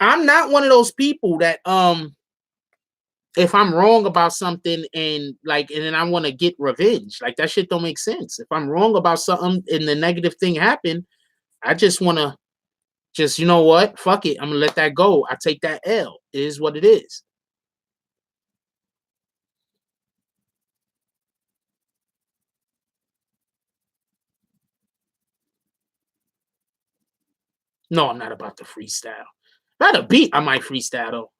[SPEAKER 1] I'm not one of those people that if I'm wrong about something and then I want to get revenge, like that shit don't make sense. If I'm wrong about something and the negative thing happened, I just want to you know what? Fuck it. I'm gonna let that go. I take that L. It is what it is. No, I'm not about to freestyle. Not a beat. I might freestyle though.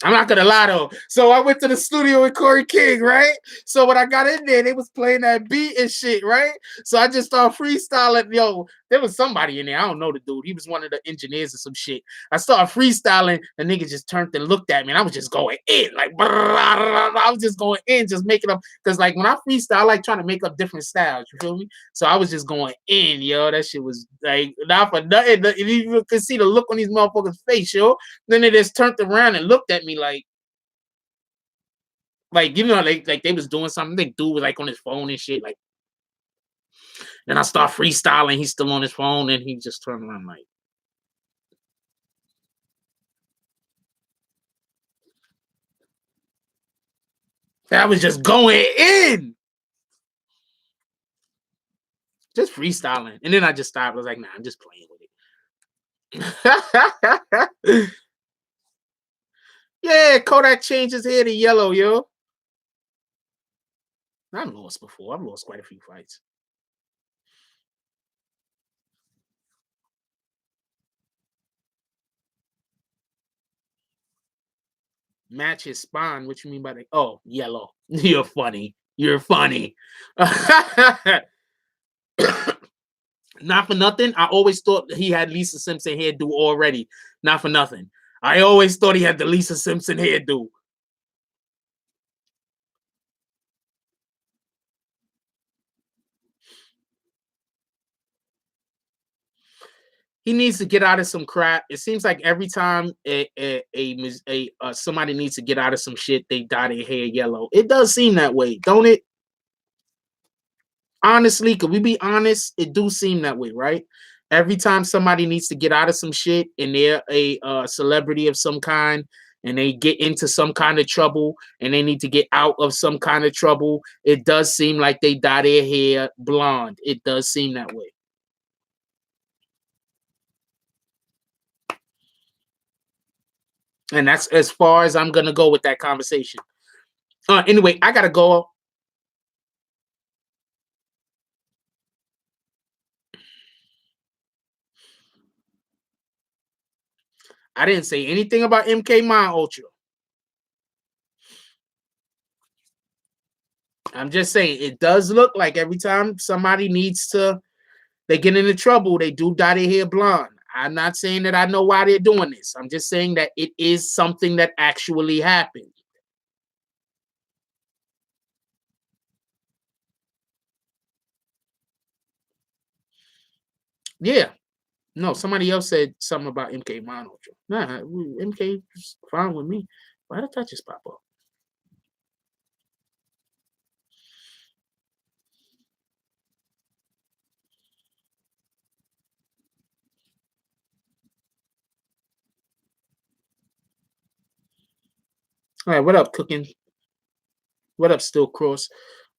[SPEAKER 1] I'm not gonna lie though. So I went to the studio with Corey King, right? So when I got in there, they was playing that beat and shit, right? So I just started freestyling. Yo, there was somebody in there. I don't know the dude. He was one of the engineers or some shit. I started freestyling. The nigga just turned and looked at me, and I was just going in, like I was just going in, just making up. Cause like when I freestyle, I like trying to make up different styles. You feel me? So I was just going in, yo. That shit was like not for nothing. You could see the look on these motherfuckers' face, yo. Then they just turned around and looked at me like you know, like they was doing something. They dude was like on his phone and shit. Like, then I start freestyling. He's still on his phone, and he just turned around like, that was just going in, just freestyling. And then I just stopped. I was like, nah, I'm just playing with it. Yeah, Kodak changed his hair to yellow, yo. I've lost before. I've lost quite a few fights. Match his spine. What you mean by that? Oh, yellow. You're funny. You're funny. Not for nothing. I always thought he had Lisa Simpson hairdo already. Not for nothing. I always thought he had the Lisa Simpson hairdo. He needs to get out of some crap. It seems like every time somebody needs to get out of some shit, they dye their hair yellow. It does seem that way, don't it? Honestly, could we be honest? It do seem that way, right? Every time somebody needs to get out of some shit and they're a celebrity of some kind and they get into some kind of trouble and they need to get out of some kind of trouble, it does seem like they dye their hair blonde. It does seem that way. And that's as far as I'm going to go with that conversation. Anyway, I got to go. I didn't say anything about MK Mind Ultra. I'm just saying it does look like every time somebody needs to, they get into trouble, they do dye their hair blonde. I'm not saying that I know why they're doing this. I'm just saying that it is something that actually happened. Yeah. No, somebody else said something about MK Mind Ultra. Nah, MK is fine with me. Why did that just pop up? All right, what up, Cooking? What up, Still Cross?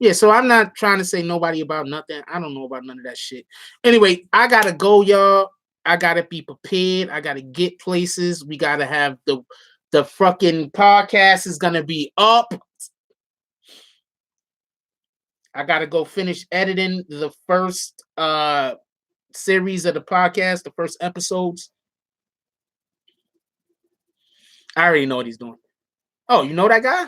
[SPEAKER 1] Yeah, so I'm not trying to say nobody about nothing. I don't know about none of that shit. Anyway, I gotta go, y'all. I gotta be prepared. I gotta get places. We gotta have the fucking podcast is gonna be up. I gotta go finish editing the first series of the podcast, the first episodes. I already know what he's doing. Oh, you know that guy?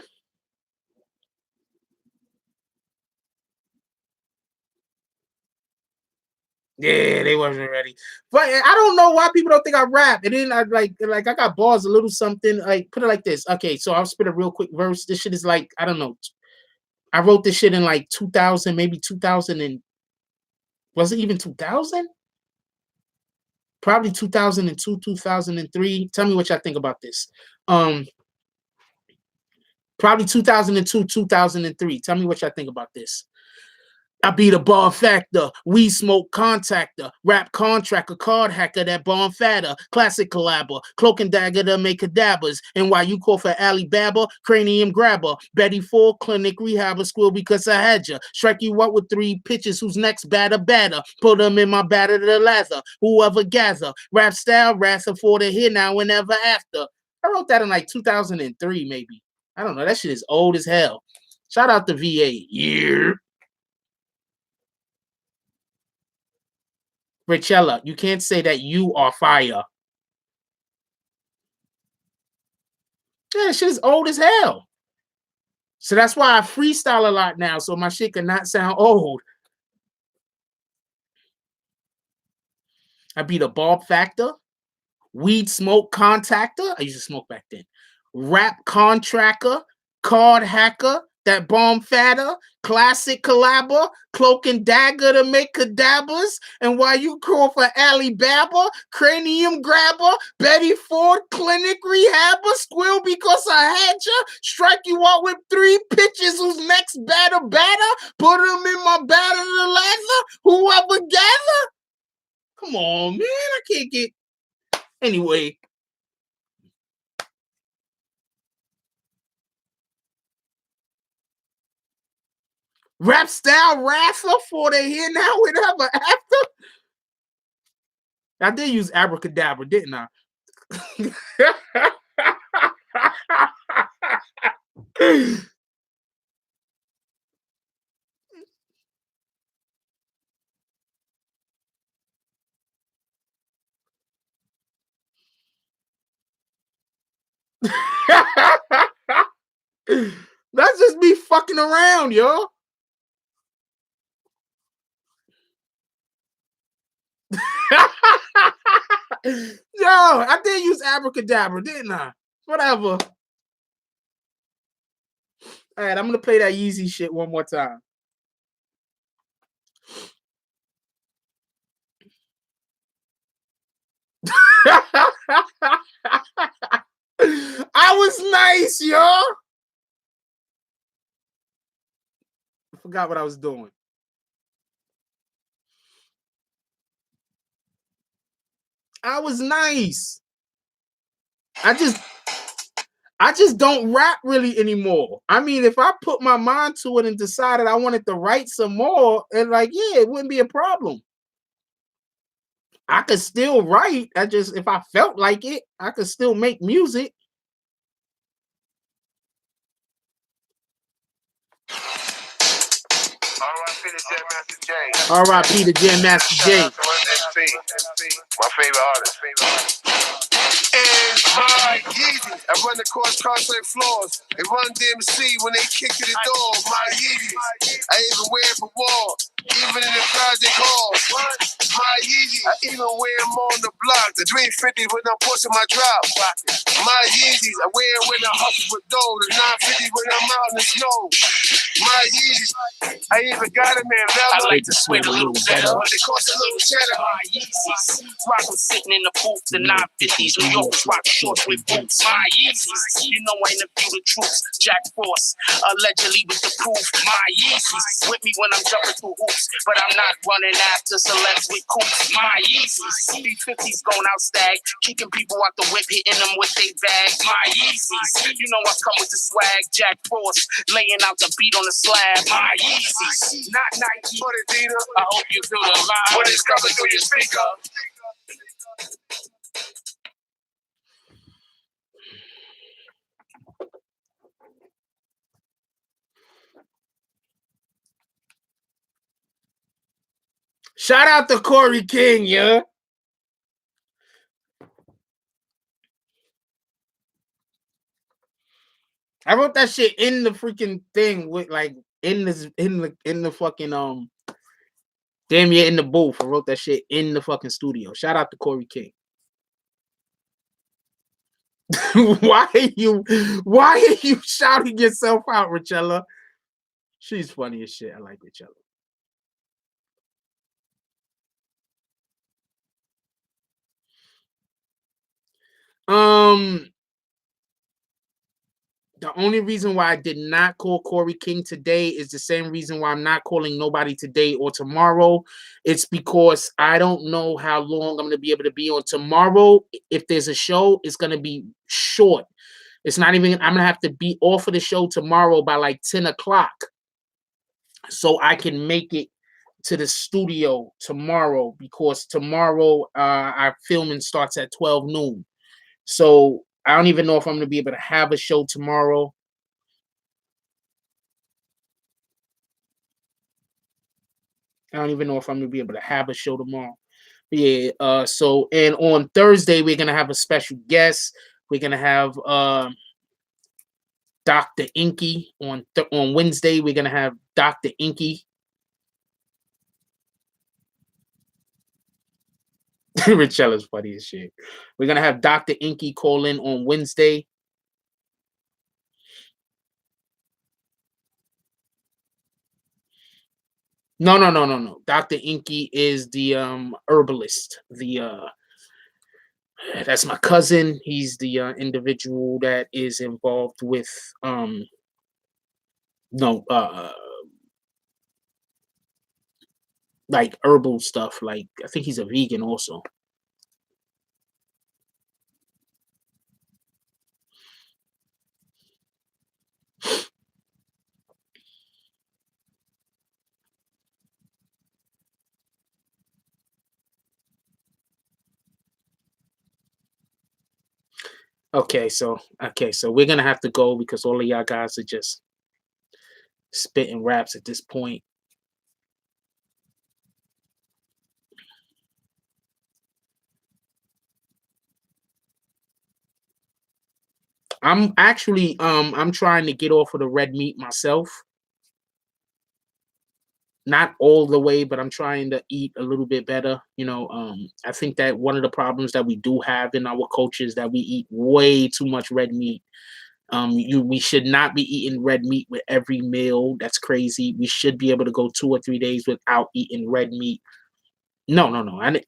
[SPEAKER 1] Yeah, they wasn't ready. But I don't know why people don't think I rap. And then I like I got bars, a little something. Like, put it like this. Okay, so I'll spit a real quick verse. This shit is like, I don't know. I wrote this shit in like 2000, maybe 2000 and was it even 2000? Probably 2002, 2003. Tell me what y'all think about this. Probably 2002, 2003. Tell me what y'all think about this. I be the bar factor, weed smoke contactor, rap contractor, card hacker, that bomb fatter, classic collabor, cloak and dagger to make cadavers. And while you call for Alibaba, cranium grabber, Betty Ford clinic rehabber, squill because I had ya. Strike you out with 3 pitches, who's next batter. Put them in my batter to lather, whoever gather. Rap style, wrestler for the here now and ever after. I wrote that in like 2003, maybe. I don't know. That shit is old as hell. Shout out to VA. Yeah. Richella, you can't say that you are fire. Yeah, shit is old as hell. So that's why I freestyle a lot now, so my shit can not sound old. I be the Bob Factor, weed smoke contactor. I used to smoke back then. Rap contractor, card hacker, that bomb fatter, classic collabor, cloak and dagger to make cadavers. And while you call for Alibaba, cranium grabber, Betty Ford clinic rehabber, squill because I had ya, strike you out with 3 pitches, who's next batter, put them in my batter to lather, whoever gather. Come on, man, I can't get... Anyway. Rap style wrestler for the here now and ever after. I did use abracadabra, didn't I? That's just me fucking around, yo. Yo, I did use abracadabra, didn't I? Whatever. All right, I'm gonna play that Yeezy shit one more time. I was nice, yo. I forgot what I was doing. I was nice. I just don't rap really anymore. I mean, if I put my mind to it and decided I wanted to write some more, and like, yeah, it wouldn't be a problem. I could still write. I just, if I felt like it, I could still make music. R.I.P. to Jam Master J.
[SPEAKER 2] My favorite artist. And my Yeezys, I run across concert floors. They run DMC when they kick to the door. My Yeezys, I even wear it for war. Even in the project halls. My Yeezys, I even wear them on the block. The 350 when I'm pushing my drop. My Yeezys, I wear it when I hustle with dough. The 950 when I'm out in the snow. My Yeezys, I even got them in Velma.
[SPEAKER 4] I like to sweat a little better.
[SPEAKER 2] But they cost a little cheddar.
[SPEAKER 4] My Yeezys, rock them sitting in the booth. The 950s, New York rock shorts with boots. My Yeezys, you know I interview the troops. Jack Frost, allegedly with the proof. My Yeezys, with me when I'm jumping through hoops, but I'm not running after celebs with coops. My Yeezys, these 50s going out stag, kicking people out the whip, hitting them with they bags. My Yeezys, you know I come with the swag. Jack Frost, laying out the beat on the slab. My Yeezys, not Nike, but Adidas. I hope you feel the vibe when it's coming through your speaker.
[SPEAKER 1] Shout out to Corey King, yeah. I wrote that shit in the freaking thing with like in the fucking damn yeah in the booth. I wrote that shit in the fucking studio. Shout out to Corey King. Why are you shouting yourself out, Richella? She's funny as shit. I like Richella. The only reason why I did not call Corey King today is the same reason why I'm not calling nobody today or tomorrow. It's because I don't know how long I'm going to be able to be on tomorrow. If there's a show, it's going to be short. It's not even, I'm going to have to be off of the show tomorrow by like 10 o'clock so I can make it to the studio tomorrow, because tomorrow our filming starts at 12 noon. So I don't even know if I'm going to be able to have a show tomorrow. I don't even know if I'm going to be able to have a show tomorrow. Yeah. So, and on Thursday, we're going to have a special guest. We're going to have Dr. Inky. On Wednesday, we're going to have Dr. Inky. Richella's funny as shit. We're going to have Dr. Inky call in on Wednesday. No. Dr. Inky is the herbalist. That's my cousin. He's the individual that is involved with like herbal stuff. Like, I think he's a vegan also. Okay, so we're gonna have to go because all of y'all guys are just spitting raps at this point. I'm actually I'm trying to get off of the red meat myself. Not all the way, but I'm trying to eat a little bit better. I think that one of the problems that we do have in our culture is that we eat way too much red meat. We should not be eating red meat with every meal. That's crazy. We should be able to go 2 or 3 days without eating red meat. No.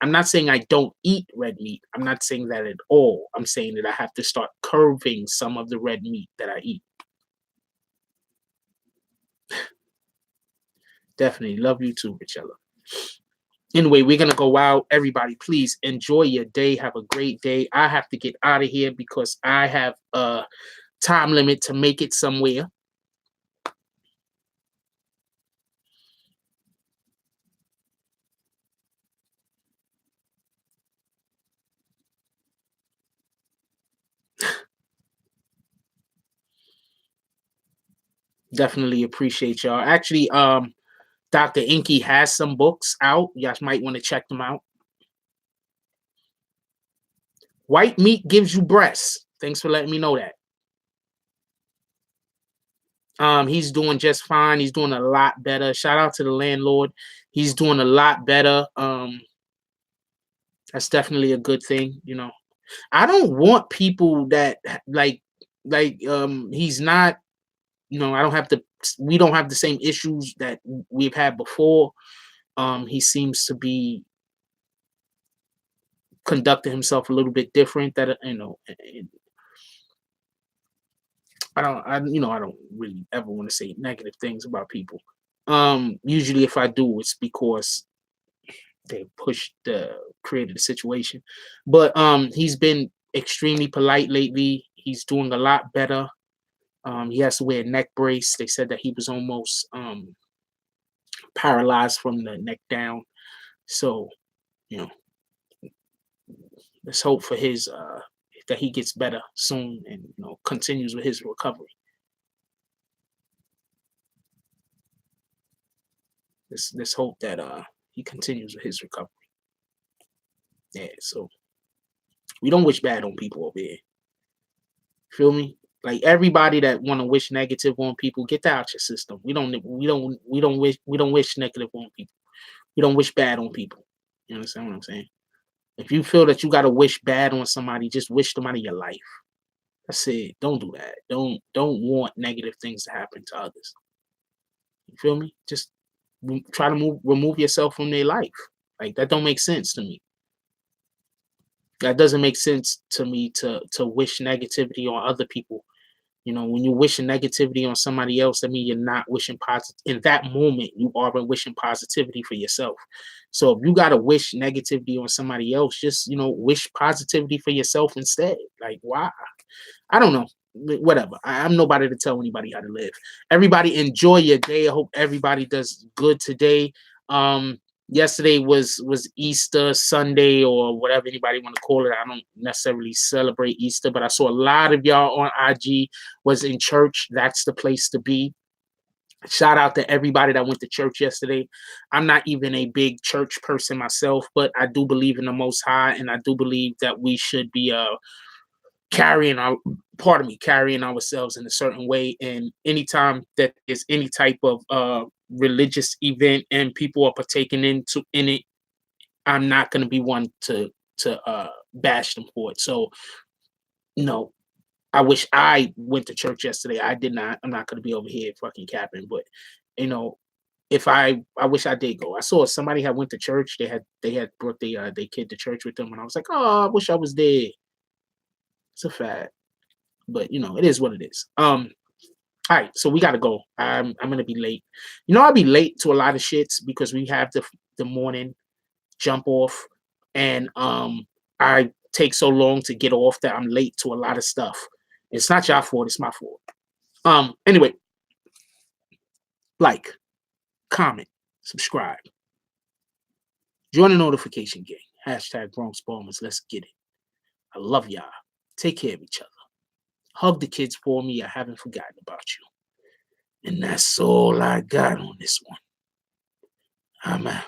[SPEAKER 1] I'm not saying I don't eat red meat. I'm not saying that at all. I'm saying that I have to start curbing some of the red meat that I eat. Definitely. Love you too, Richella. Anyway, we're going to go out. Everybody, please enjoy your day. Have a great day. I have to get out of here because I have a time limit to make it somewhere. Definitely appreciate y'all. Actually, Dr. Inky has some books out. You guys might want to check them out. White meat gives you breasts. Thanks for letting me know that. He's doing just fine. He's doing a lot better. Shout out to the landlord. He's doing a lot better. That's definitely a good thing. I don't want people that like he's not, we don't have the same issues that we've had before. He seems to be conducting himself a little bit different. That I don't really ever want to say negative things about people. Usually, if I do, it's because they created a situation. But he's been extremely polite lately. He's doing a lot better. He has to wear a neck brace. They said that he was almost paralyzed from the neck down. So, let's hope for his that he gets better soon and continues with his recovery. Let's hope that he continues with his recovery. Yeah, so we don't wish bad on people over here. Feel me? Like, everybody that want to wish negative on people, get that out your system. We don't wish negative on people. We don't wish bad on people. You understand what I'm saying? If you feel that you got to wish bad on somebody, just wish them out of your life. That's it. Don't do that. Don't want negative things to happen to others. You feel me? Just try to remove yourself from their life. Like, that don't make sense to me. That doesn't make sense to me to wish negativity on other people You know, when you're wishing negativity on somebody else, that means you're not wishing positive. In that moment, you aren't wishing positivity for yourself. So if you gotta wish negativity on somebody else, just wish positivity for yourself instead. Like, why? I don't know. Whatever. I'm nobody to tell anybody how to live. Everybody enjoy your day. I hope everybody does good today. Yesterday was Easter Sunday or whatever anybody want to call it. I don't necessarily celebrate Easter, but I saw a lot of y'all on IG was in church. That's the place to be. Shout out to everybody that went to church yesterday. I'm not even a big church person myself, but I do believe in the Most High, and I do believe that we should be carrying ourselves in a certain way. And anytime that is any type of religious event and people are partaking in it, I'm not going to be one to bash them for it. So no, I wish I went to church yesterday. I did not. I'm not going to be over here fucking capping, but if I wish I did go. I saw somebody had went to church. They had brought their kid to church with them, and I was like, oh, I wish I was there. It's a fact, but it is what it is. All right, so we gotta go. I'm gonna be late. I'll be late to a lot of shits because we have the morning jump off, and I take so long to get off that I'm late to a lot of stuff. It's not your fault, it's my fault. Anyway, like, comment, subscribe, join the notification gang. # Bronx Bombers. Let's get it. I love y'all. Take care of each other. Hug the kids for me. I haven't forgotten about you. And that's all I got on this one. I'm out.